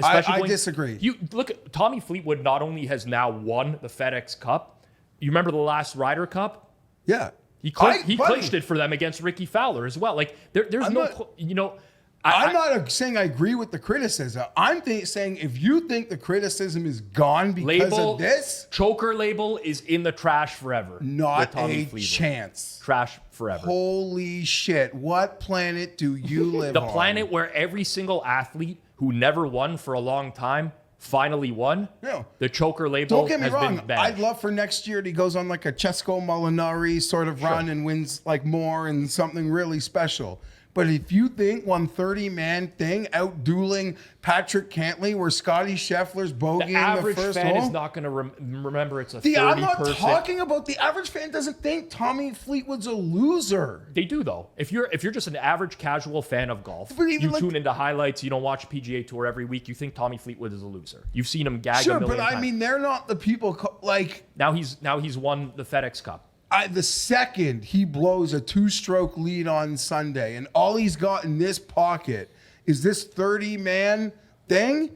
I disagree. You look at Tommy Fleetwood. Not only has now won the FedEx Cup, you remember the last Ryder Cup? Yeah. He clinched it for them against Ricky Fowler as well. Like there's I'm not saying I agree with the criticism. I'm saying if you think the criticism is gone because of this, choker label is in the trash forever. Not a chance. Trash forever. Holy shit! What planet do you live on? The planet where every single athlete who never won for a long time finally won. No. The choker label. Don't get me has wrong. been banned. I'd love for next year he goes on like a Cesco Molinari sort of run and wins like more and something really special. But if you think 130-man thing out dueling Patrick Cantley where Scotty Scheffler's bogeying the average first fan hole, is not going to remember it's a 30-person. I'm not talking about the average fan doesn't think Tommy Fleetwood's a loser. They do though. If you're just an average casual fan of golf, But even you tune into highlights, you don't watch PGA Tour every week, you think Tommy Fleetwood is a loser. You've seen him gag a Sure, million but times. I mean they're not the people like now he's won the FedEx Cup. the second he blows a 2-stroke lead on Sunday and all he's got in this pocket is this 30-man thing,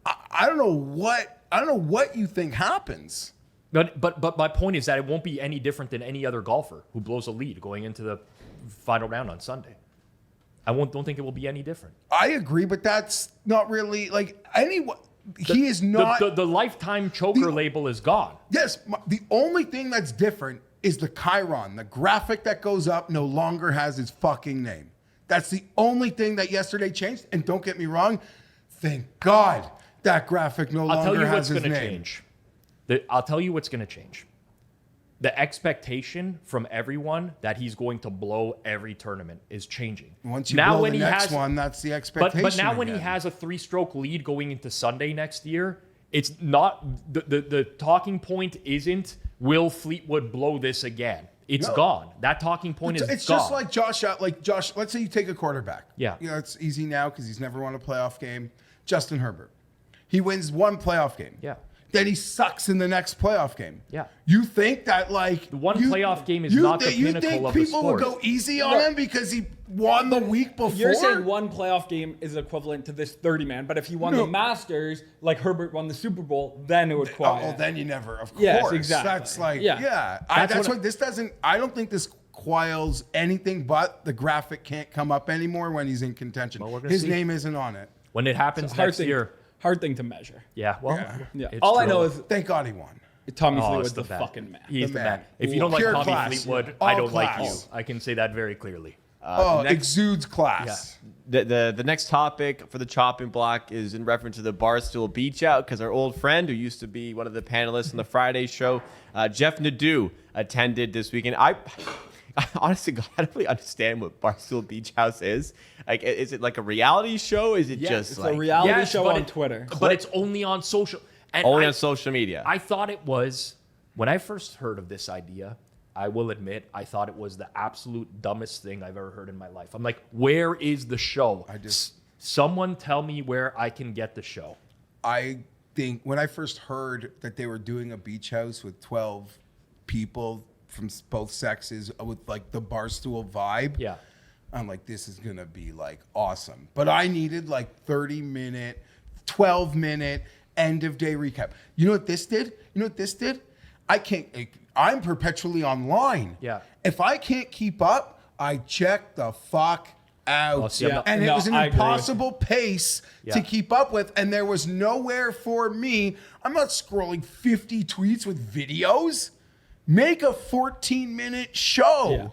I don't know what you think happens. But my point is that it won't be any different than any other golfer who blows a lead going into the final round on Sunday. Don't think it will be any different. I agree, but that's not really like anyone. He is not. The lifetime choker label is gone. Yes, the only thing that's different is the chyron. The graphic that goes up no longer has his fucking name. That's the only thing that yesterday changed. And don't get me wrong, thank God that graphic no longer has his name. I'll tell you what's going to change. The expectation from everyone that he's going to blow every tournament is changing. Once you blow the next one, that's the expectation. But now when he has a 3-stroke lead going into Sunday next year, it's not the talking point isn't will Fleetwood blow this again. It's gone. That talking point is gone. It's just like Josh. Let's say you take a quarterback. Yeah. It's easy now because he's never won a playoff game. Justin Herbert. He wins one playoff game. Yeah. Then he sucks in the next playoff game. Yeah. You think that the one playoff game is not the pinnacle of the sport. You think people will go easy on him because he won the week before? You're saying one playoff game is equivalent to this 30-man, but if he won the Masters, like Herbert won the Super Bowl, then it would qualify. Well, then you never, of course. Yes, exactly. That's like, That's what this doesn't, I don't think this quails anything but the graphic can't come up anymore when he's in contention. Well, his name isn't on it. When it happens next year. Hard thing to measure. Yeah, well, Yeah. it's All I true. know is Thank God he won. Tommy Oh, Fleetwood's it's the man. fucking man. He's The the man. man. If you don't like Pure Tommy class. Fleetwood, All I don't like you. class. I can say that very clearly. Exudes class. The next topic for the chopping block is in reference to the Barstool Beach Out because our old friend who used to be one of the panelists on the Friday show, Jeff Nadeau, attended this weekend. I honestly, God, I don't really understand what Barstool Beach House is. Like, is it like a reality show? Is it just It's like a reality show but on Twitter. But it's only on social. And only on social media? I thought it was, when I first heard of this idea, I will admit, I thought it was the absolute dumbest thing I've ever heard in my life. I'm like, where is the show? Someone tell me where I can get the show. I think when I first heard that they were doing a beach house with 12 people from both sexes with like the Barstool vibe, Yeah. I'm like, this is going to be like awesome. But I needed like 30-minute, 12-minute end of day recap. You know what this did? I'm perpetually online. Yeah. If I can't keep up, I check the fuck out. Oh, see, I'm not- and it No, was an I agree with impossible pace Yeah. to keep up with. And there was nowhere for me. I'm not scrolling 50 tweets with videos. Make a 14-minute show. Yeah.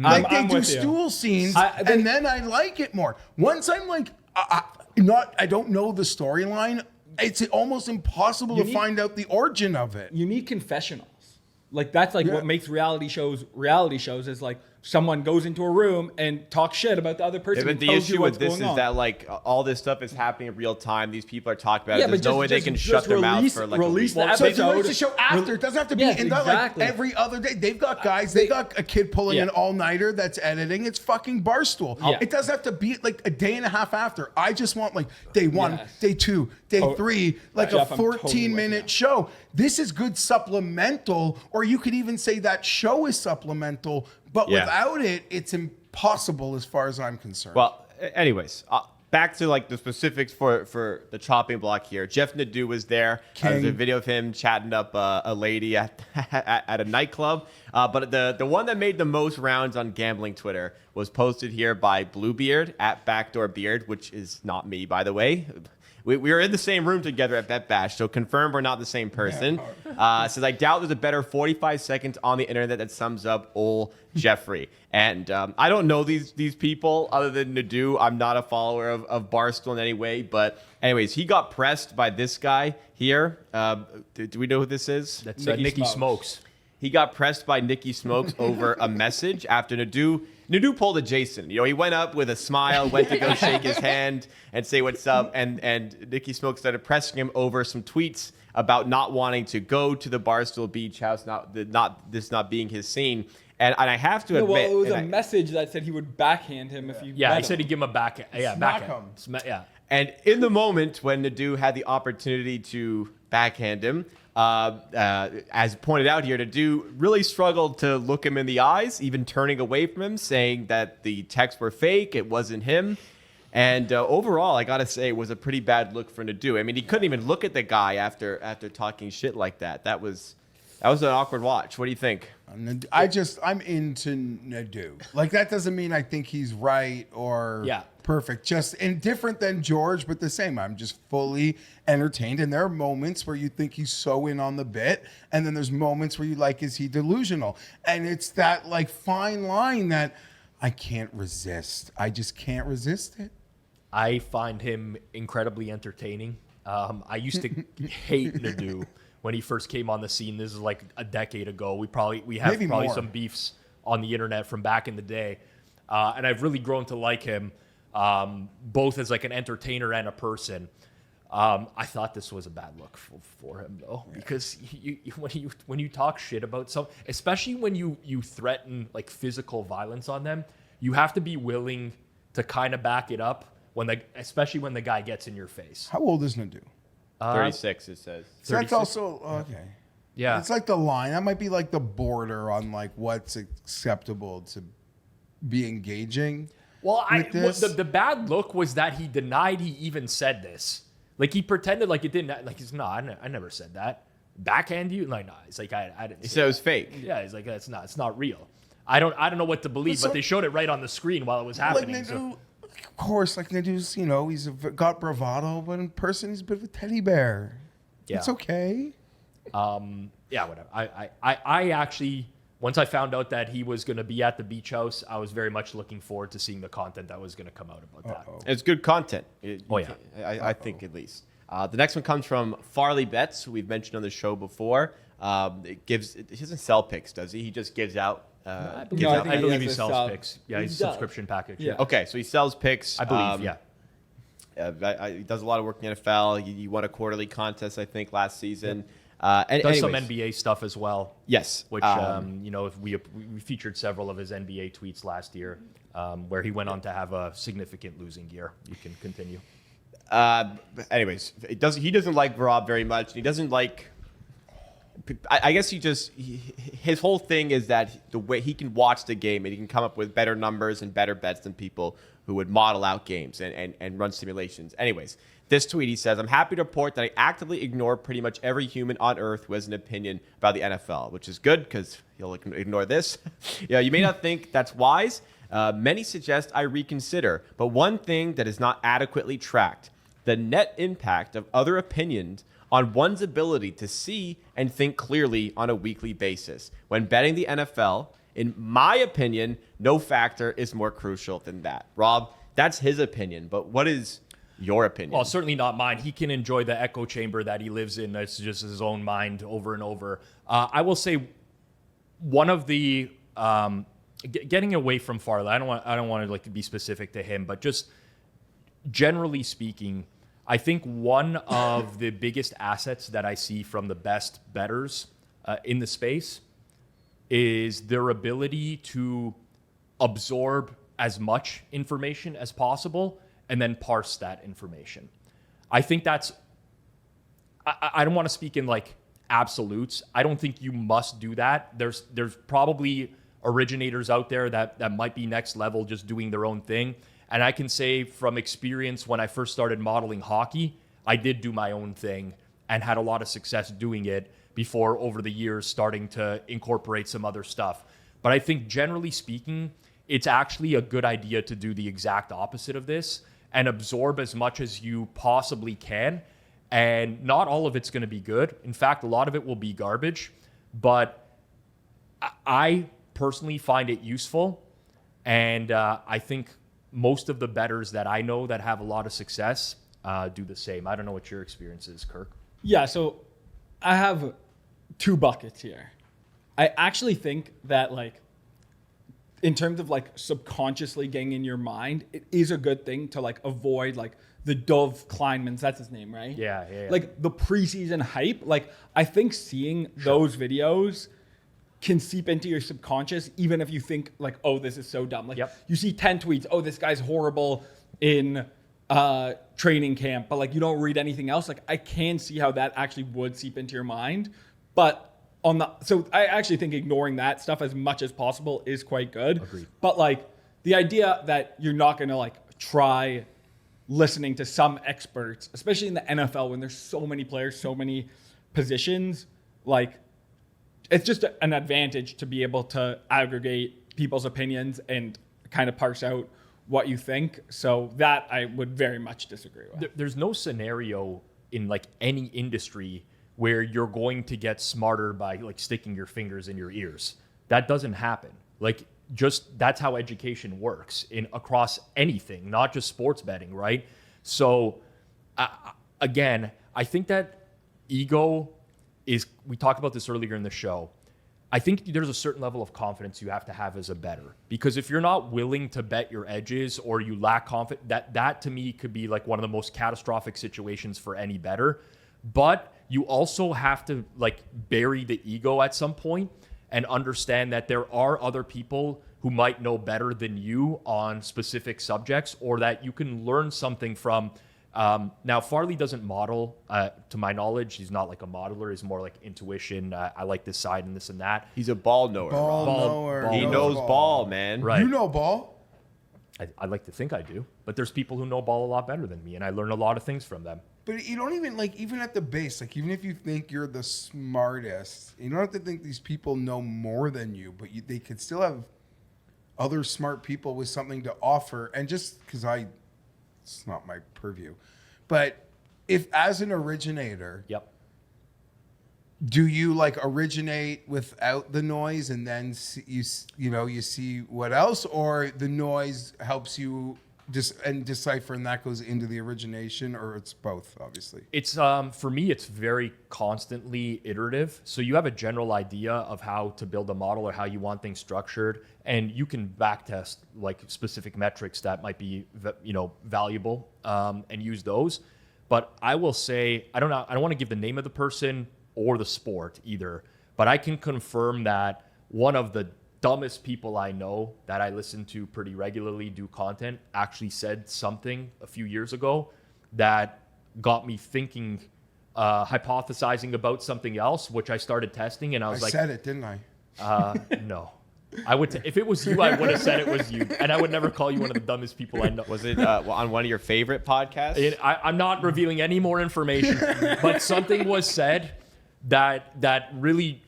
Like I'm they do with you. stool scenes, They- and then I like it more. Once I'm like, I don't know the storyline. It's almost impossible to find out the origin of it. You need confessionals. Like that's like what makes reality shows is like someone goes into a room and talks shit about the other person. But and the tells you issue what's with this going is on. that like all this stuff is happening in real time. These people are talking about it. but There's no way they can shut their mouth for like a week. release the So episode. it's a show after. It doesn't have to be Yes, in that, exactly. like every other day. They've got guys. They got a kid pulling an all-nighter that's editing. It's fucking Barstool. Yeah. It doesn't have to be like a day and a half after. I just want like day 1, Yes. day 2, day 3, like Geoff, a I'm totally 14-minute with you. show. This is good supplemental, or you could even say that show is supplemental. But Yeah. without it, it's impossible as far as I'm concerned. Well, anyways, back to like the specifics for the chopping block here. Jeff Nadeau was there. There's a video of him chatting up a lady at a nightclub. But the one that made the most rounds on gambling Twitter was posted here by Bluebeard at Backdoor Beard, which is not me, by the way. We were in the same room together at Bet Bash, so confirm we're not the same person. Says, I doubt there's a better 45 seconds on the internet that sums up old Jeffrey. And I don't know these people other than Nadeau. I'm not a follower of Barstool in any way. But anyways, he got pressed by this guy here. Do we know who this is? That's Nicky Nicky Smokes. Smokes. He got pressed by Nicky Smokes over a message after Nadeau pulled a Jason. You know, he went up with a smile, went to go shake his hand and say what's up, and Nicky Smokes started pressing him over some tweets about not wanting to go to the Barstool Beach House, not being his scene. And I have to No, admit, well, it was and a I- message that said he would backhand him if you. Yeah, bet he said him. he'd give him a back. Yeah, Smack backhand. him. Yeah. And in the moment when Nadeau had the opportunity to backhand him, as pointed out here, Nadeau really struggled to look him in the eyes, even turning away from him, saying that the texts were fake, it wasn't him. And overall, I gotta say, it was a pretty bad look for Nadeau. I mean, he couldn't even look at the guy after talking shit like that. That was an awkward watch. What do you think? I'm into Nadeau. Like, that doesn't mean I think he's right or perfect. Just indifferent than George, but the same. I'm just fully entertained. And there are moments where you think he's so in on the bit, and then there's moments where you like, is he delusional? And it's that like fine line that I can't resist. I just can't resist it. I find him incredibly entertaining. I used to hate Nadeau when he first came on the scene. This is like a decade ago. We have Maybe probably more. some beefs on the internet from back in the day. And I've really grown to like him, both as like an entertainer and a person. I thought this was a bad look for him though, because when you talk shit about some, especially when you threaten like physical violence on them, you have to be willing to kind of back it up especially when the guy gets in your face. How old is Nadeau? 36, it says. So that's also, okay. Yeah. It's like the line. That might be like the border on like what's acceptable to be engaging. Well, with this. the bad look was that he denied he even said this. Like he pretended like it didn't. Like he's I never said that. Backhand you? Like no. It's like I didn't. He say said it that. was fake. Yeah, he's like it's not real. I don't know what to believe, So- but they showed it right on the screen while it was Like happening. Nadeau, of course, like Nadeau's, he's got bravado, but in person he's a bit of a teddy bear. Yeah. It's okay. Yeah, whatever. I actually, once I found out that he was going to be at the beach house, I was very much looking forward to seeing the content that was going to come out about that. It's good content. Oh, yeah. I think at least. The next one comes from Farley Betts, who we've mentioned on the show before. He doesn't sell picks, does he? He just gives out. I No, I think believe he has a sells sub. picks. Yeah, He he's does. subscription package. Yeah. Okay, so he sells picks. I believe. He does a lot of work in the NFL. He won a quarterly contest, I think, last season. Does some anyways, NBA stuff as well. Yes. Which if we featured several of his NBA tweets last year, where he went on to have a significant losing year. You can continue. Anyways, he doesn't like Rob very much. He doesn't like. I guess his whole thing is that the way he can watch the game and he can come up with better numbers and better bets than people who would model out games and run simulations. Anyways, this tweet, he says, I'm happy to report that I actively ignore pretty much every human on earth who has an opinion about the NFL, which is good because he'll ignore this. Yeah, you may not think that's wise. Many suggest I reconsider, but one thing that is not adequately tracked, the net impact of other opinions on one's ability to see and think clearly on a weekly basis. When betting the NFL, in my opinion, no factor is more crucial than that. Rob, that's his opinion, but what is your opinion? Well, certainly not mine. He can enjoy the echo chamber that he lives in. That's just his own mind over and over. I will say one of the getting away from Farley, I don't want to like be specific to him, but just generally speaking, I think one of the biggest assets that I see from the best bettors in the space is their ability to absorb as much information as possible and then parse that information. I think that's, I don't want to speak in like absolutes. I don't think you must do that. There's probably originators out there that might be next level, just doing their own thing. And I can say from experience, when I first started modeling hockey, I did do my own thing and had a lot of success doing it before over the years starting to incorporate some other stuff. But I think generally speaking, it's actually a good idea to do the exact opposite of this and absorb as much as you possibly can. And not all of it's going to be good. In fact, a lot of it will be garbage. But I personally find it useful. And I think most of the bettors that I know that have a lot of success do the same. I don't know what your experience is, Kirk. Yeah, so I have 2 buckets here. I actually think that, like, in terms of like subconsciously getting in your mind, it is a good thing to like avoid like the Dove Kleinmans, that's his name, right? Yeah. Like the preseason hype. Like I think seeing those videos can seep into your subconscious, even if you think like, oh, this is so dumb. Like you see 10 tweets, oh, this guy's horrible in training camp, but like you don't read anything else. Like I can see how that actually would seep into your mind. But so I actually think ignoring that stuff as much as possible is quite good. Agreed. But like the idea that you're not going to like try listening to some experts, especially in the NFL when there's so many players, so many positions, like it's just an advantage to be able to aggregate people's opinions and kind of parse out what you think. So that I would very much disagree with. There's no scenario in like any industry where you're going to get smarter by like sticking your fingers in your ears. That doesn't happen. Like just that's how education works in across anything, not just sports betting, right? So again, I think that ego is, we talked about this earlier in the show. I think there's a certain level of confidence you have to have as a bettor, because if you're not willing to bet your edges or you lack confidence, that to me could be like one of the most catastrophic situations for any bettor. But you also have to like bury the ego at some point and understand that there are other people who might know better than you on specific subjects, or that you can learn something from. Now, Farley doesn't model, to my knowledge. He's not like a modeler. He's more like intuition. I like this side and this and that. He's a ball knower. Ball knower. He knows ball, man. Right. You know ball? I like to think I do, but there's people who know ball a lot better than me, and I learn a lot of things from them. But you don't even like, even at the base, like even if you think you're the smartest, you don't have to think these people know more than you, but they could still have other smart people with something to offer. And just because it's not my purview, but if as an originator, do you like originate without the noise and then you see what else, or the noise helps you decipher and that goes into the origination, or it's both? Obviously, it's for me, it's very constantly iterative. So you have a general idea of how to build a model or how you want things structured, and you can backtest like specific metrics that might be valuable and use those. But I will say, I don't want to give the name of the person or the sport either, but I can confirm that one of the dumbest people I know that I listen to pretty regularly do content actually said something a few years ago that got me thinking, hypothesizing about something else, which I started testing, and I was like, I said it, didn't I? No. I would if it was you, I would have said it was you, and I would never call you one of the dumbest people I know. Was it on one of your favorite podcasts? I'm not revealing any more information, but something was said that really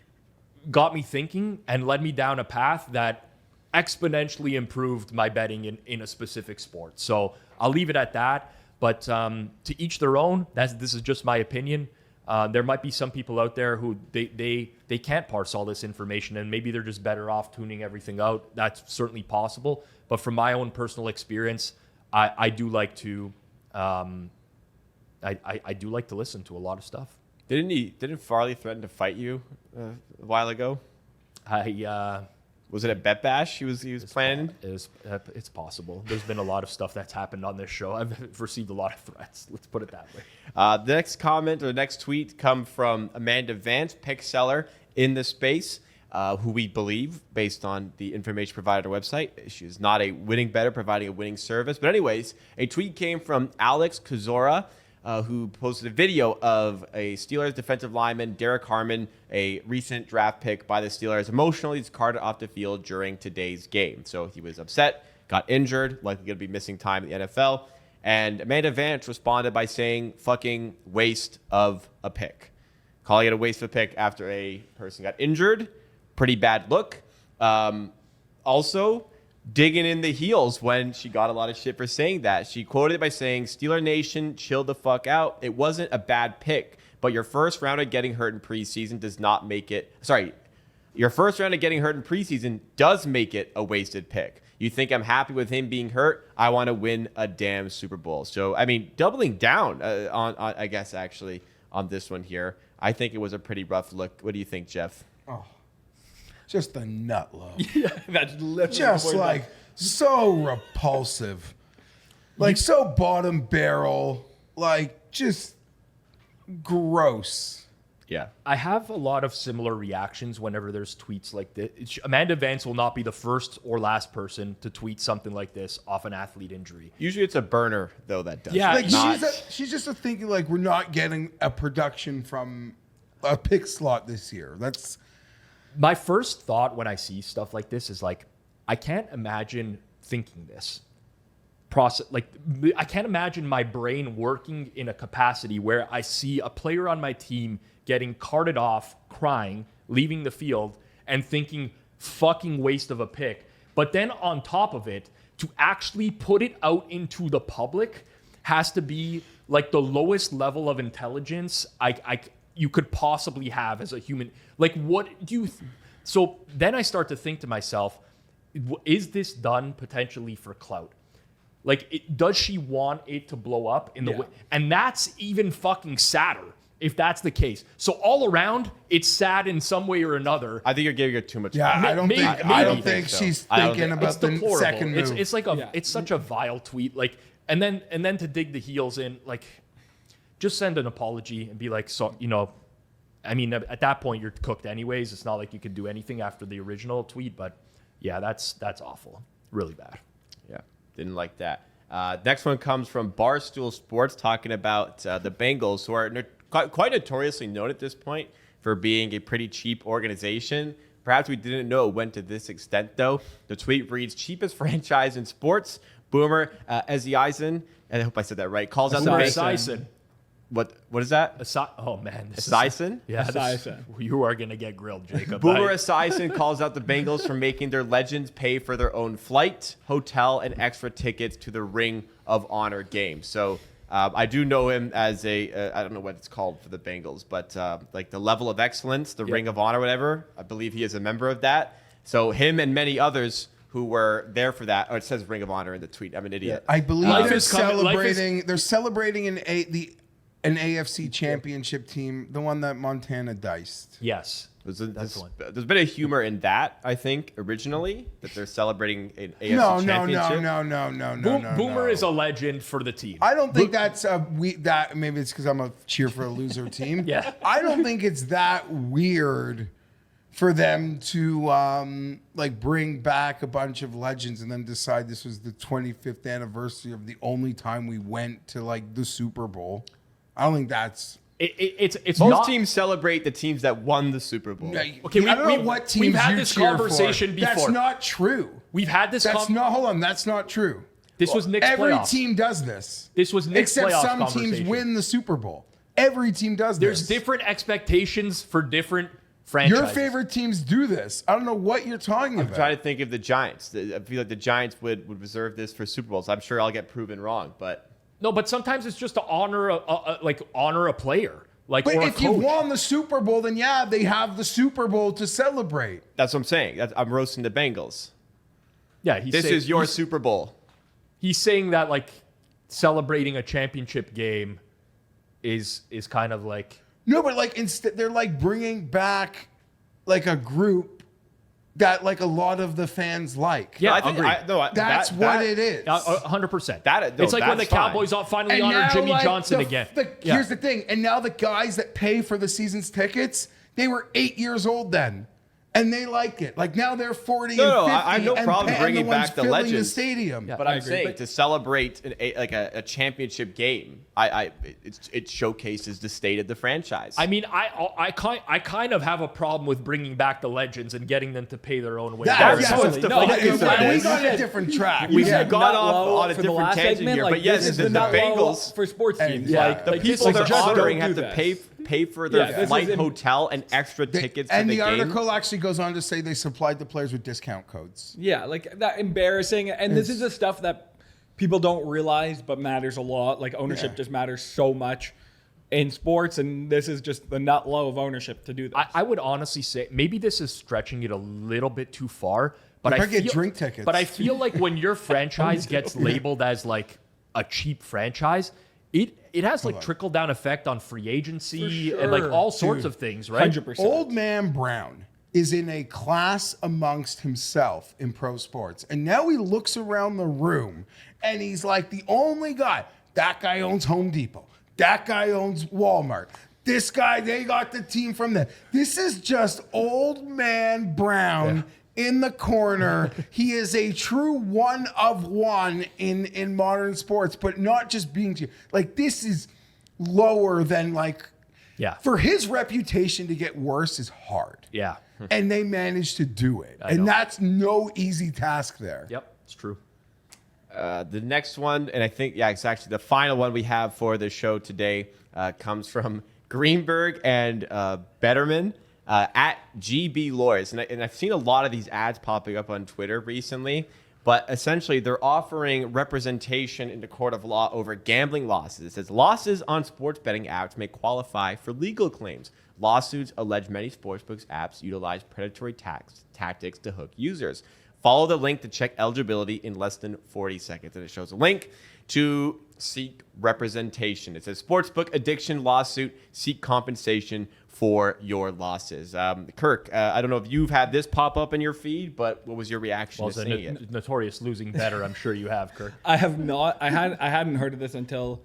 got me thinking and led me down a path that exponentially improved my betting in a specific sport. So I'll leave it at that. But to each their own. This is just my opinion. There might be some people out there who they can't parse all this information, and maybe they're just better off tuning everything out. That's certainly possible. But from my own personal experience, I do like to I do like to listen to a lot of stuff. Didn't Farley threaten to fight you a while ago? Was it a bet bash he was planning? It's possible. There's been a lot of stuff that's happened on this show. I've received a lot of threats. Let's put it that way. The next comment or the next tweet come from Amanda Vance, pick seller in the space, who we believe, based on the information provided on our website, she is not a winning bettor providing a winning service. But anyways, a tweet came from Alex Kozora, who posted a video of a Steelers defensive lineman, Derek Harmon, a recent draft pick by the Steelers, emotionally discarded off the field during today's game. So he was upset, got injured, likely going to be missing time in the NFL. And Amanda Vance responded by saying, fucking waste of a pick. Calling it a waste of a pick after a person got injured. Pretty bad look. Also, digging in the heels when she got a lot of shit for saying that. She quoted it by saying, Steeler Nation, chill the fuck out. It wasn't a bad pick, but your first round of getting hurt in preseason does not make it... Sorry, your first round of getting hurt in preseason does make it a wasted pick. You think I'm happy with him being hurt? I want to win a damn Super Bowl. So, I mean, doubling down on I guess, actually, on this one here. I think it was a pretty rough look. What do you think, Geoff? Oh, just a nut low. Yeah, that's literally Just like so repulsive. Like so bottom barrel. Like just gross. Yeah. I have a lot of similar reactions whenever there's tweets like this. Amanda Vance will not be the first or last person to tweet something like this off an athlete injury. Usually it's a burner, though, that does. Yeah, Like Not- she's just thinking like we're not getting a production from a pick slot this year. That's My first thought when I see stuff like this is like, I can't imagine thinking this process. Like, I can't imagine my brain working in a capacity where I see a player on my team getting carted off, crying, leaving the field, and thinking, fucking waste of a pick. But then on top of it, to actually put it out into the public has to be like the lowest level of intelligence you could possibly have as a human. Like, what do you... So then I start to think to myself, is this done potentially for clout? Like, does she want it to blow up in the way? And that's even fucking sadder if that's the case. So all around, it's sad in some way or another. I think you're giving her too much yeah. credit. I don't Maybe- think maybe. I don't think so. she's I don't thinking think- It's about the deplorable. second move. It's like a Yeah. it's such a vile tweet. Like, and then to dig the heels in, like, just send an apology and be like, so, you know, I mean, at that point you're cooked anyways. It's not like you could do anything after the original tweet, but yeah, that's awful, really bad. Yeah, didn't like that. Next one comes from Barstool Sports talking about the Bengals, who are quite notoriously known at this point for being a pretty cheap organization. Perhaps we didn't know it went to this extent, though. The tweet reads, cheapest franchise in sports. Boomer Esiason, and I hope I said that right, calls out the Boomer Bengals. Esiason. What is that? Oh man, Esiason? Yeah, Esiason. You are gonna get grilled, Jacob. Boomer Esiason calls out the Bengals for making their legends pay for their own flight, hotel, and extra tickets to the Ring of Honor game. So I do know him as I don't know what it's called for the Bengals, but like the level of excellence, the Ring of Honor, whatever. I believe he is a member of that. So him and many others who were there for that. Oh, it says Ring of Honor in the tweet. I'm an idiot. I believe Life they're is coming- life is- celebrating. They're celebrating an AFC championship team, the one that Montana diced. Yes. There's one. been a humor in that, I think, originally, that they're celebrating an AFC championship. No. Boomer is a legend for the team. I don't think that's that. Maybe it's because I'm a cheer for a loser team. Yeah. I don't think it's that weird for them to like bring back a bunch of legends and then decide this was the 25th anniversary of the only time we went to like the Super Bowl. I don't think that's. It's Most not, teams celebrate the teams that won the Super Bowl. Okay, I don't know what teams we've had you this cheer conversation for. before. That's not true. We've had this. That's not. Hold on. That's not true. This was Nick's Every playoffs. team does this. This was Nick's Except playoffs some teams conversation. win the Super Bowl. Every team does There's this. different expectations for different franchises. Your favorite teams do this. I don't know what you're talking about. I'm trying to think of the Giants. I feel like the Giants would reserve this for Super Bowls. I'm sure I'll get proven wrong, but No, but sometimes it's just to honor a player. Like, But or a if you coach. won the Super Bowl, then yeah, they have the Super Bowl to celebrate. that's what I'm saying. I'm roasting the Bengals. Yeah, This is your Super Bowl. He's saying that like celebrating a championship game is kind of like No, but like instead, they're like bringing back like a group that like a lot of the fans like. Yeah, I think That's what it is. 100%. It's like when the Cowboys finally honor Jimmy Johnson again. Here's the thing. And now the guys that pay for the season's tickets, they were 8 years old then. And they like it. Like now they're 40 and 50. I have no problem bringing back the legends. legends. The stadium. But I'm saying to celebrate a championship game, it showcases the state of the franchise. I mean, I kind of have a problem with bringing back the legends and getting them to pay their own way. We got a different track. We got off on a different tangent here, but yes, the Bengals for sports teams, the people they're honoring have to pay for their flight, hotel, and extra tickets. And to the game. article actually goes on to say they supplied the players with discount codes. Yeah, like that embarrassing. And this is the stuff that people don't realize, but matters a lot. Like ownership just matters so much in sports, and this is just the nut low of ownership to do this. I would honestly say maybe this is stretching it a little bit too far. But I get drink tickets. But I feel like when your franchise gets labeled as like a cheap franchise, it has like trickle down effect on free agency and like all sorts of things, right? 100%. Old man Brown is in a class amongst himself in pro sports. And now he looks around the room and he's like the only guy. That guy owns Home Depot. That guy owns Walmart. This guy, they got the team from there. This is just old man Brown in the corner. He is a true one of one in modern sports, but not just being like this is lower than like for his reputation to get worse is hard. Yeah. And they managed to do it. And that's no easy task there. Yep, it's true. The next one, and I think, it's actually the final one we have for the show today, comes from Greenberg and Betterman at GB Lawyers. And I've seen a lot of these ads popping up on Twitter recently, but essentially they're offering representation in the court of law over gambling losses. It says losses on sports betting apps may qualify for legal claims. Lawsuits allege many sportsbooks apps utilize predatory tactics to hook users. Follow the link to check eligibility in less than 40 seconds. And it shows a link to seek representation. It says sportsbook addiction lawsuit, seek compensation for your losses. Kirk, I don't know if you've had this pop up in your feed, but what was your reaction to seeing it? Notorious losing better, I'm sure you have, Kirk. I have not. I hadn't heard of this until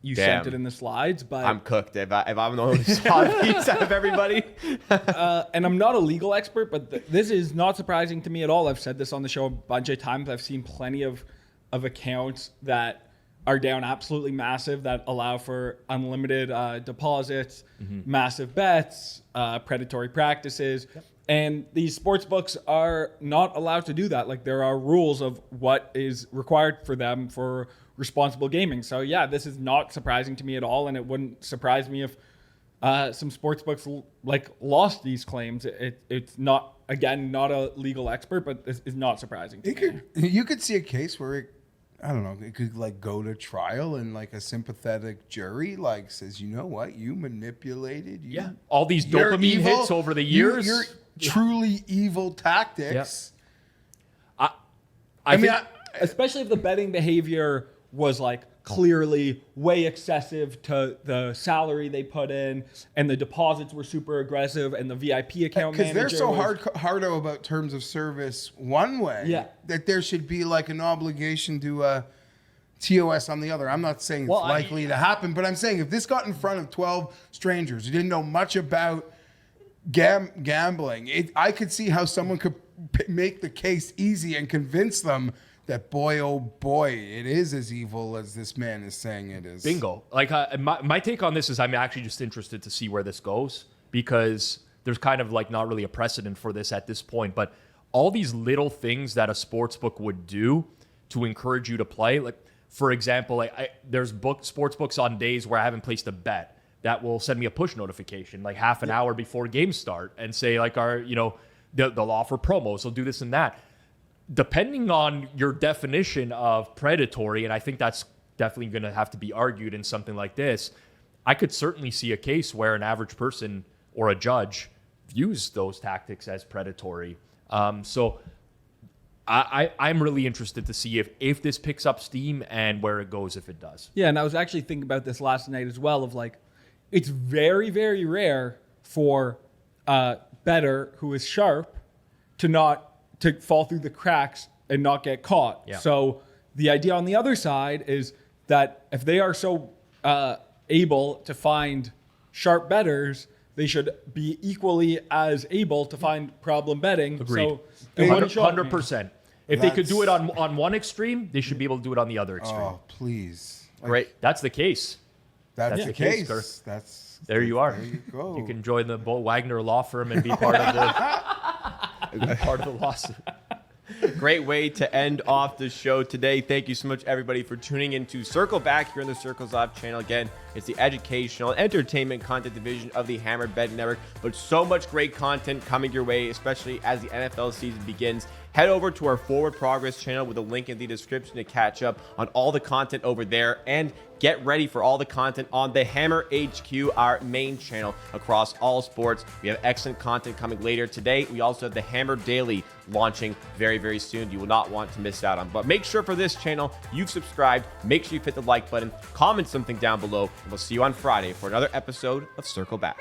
you sent it in the slides. But I'm cooked if I'm the one who saw these out of everybody. And I'm not a legal expert, but this is not surprising to me at all. I've said this on the show a bunch of times. I've seen plenty of accounts that are down absolutely massive that allow for unlimited deposits, massive bets, predatory practices. And these sports books are not allowed to do that. Like there are rules of what is required for them for responsible gaming. So yeah, this is not surprising to me at all. And it wouldn't surprise me if some sports books lost these claims. It's not, again, not a legal expert, but this is not surprising to me. You could see a case where it could go to trial and like a sympathetic jury says, you know what, you manipulated. All these dopamine hits over the years. You're truly evil tactics. I mean, especially if the betting behavior was clearly way excessive to the salary they put in, and the deposits were super aggressive, and the VIP account manager because they're so hardo about terms of service one way that there should be an obligation to TOS on the other. I'm not saying it's likely to happen, but I'm saying if this got in front of 12 strangers who didn't know much about gambling, I could see how someone could make the case easy and convince them that boy, oh boy, it is as evil as this man is saying it is. Bingo. My take on this is I'm actually just interested to see where this goes, because there's kind of not really a precedent for this at this point. But all these little things that a sports book would do to encourage you to play, for example, there's sports books on days where I haven't placed a bet that will send me a push notification half an hour before games start and say they'll offer promos, they'll do this and that. Depending on your definition of predatory, and I think that's definitely going to have to be argued in something like this, I could certainly see a case where an average person or a judge views those tactics as predatory. So I'm really interested to see if this picks up steam and where it goes if it does. Yeah, and I was actually thinking about this last night as well of it's very, very rare for a bettor who is sharp to fall through the cracks and not get caught. Yeah. So the idea on the other side is that if they are so able to find sharp bettors, they should be equally as able to find problem betting. Agreed. So in one shot, 100%. If they could do it on one extreme, they should be able to do it on the other extreme. Oh, please. Great. That's the case. That's the case. Kirk. There you are. There you go. You can join the Bo Wagner law firm and be part of the lawsuit. Great way to end off the show today. Thank you so much, everybody, for tuning in to Circle Back here on the Circles Off channel. Again, it's the educational entertainment content division of the Hammer Betting Network, but so much great content coming your way, especially as the NFL season begins. Head over to our Forward Progress channel with a link in the description to catch up on all the content over there, and get ready for all the content on the Hammer HQ, our main channel across all sports. We have excellent content coming later today. We also have the Hammer Daily launching very, very soon. You will not want to miss out on. But make sure for this channel, you've subscribed. Make sure you hit the like button, comment something down below, and we'll see you on Friday for another episode of Circle Back.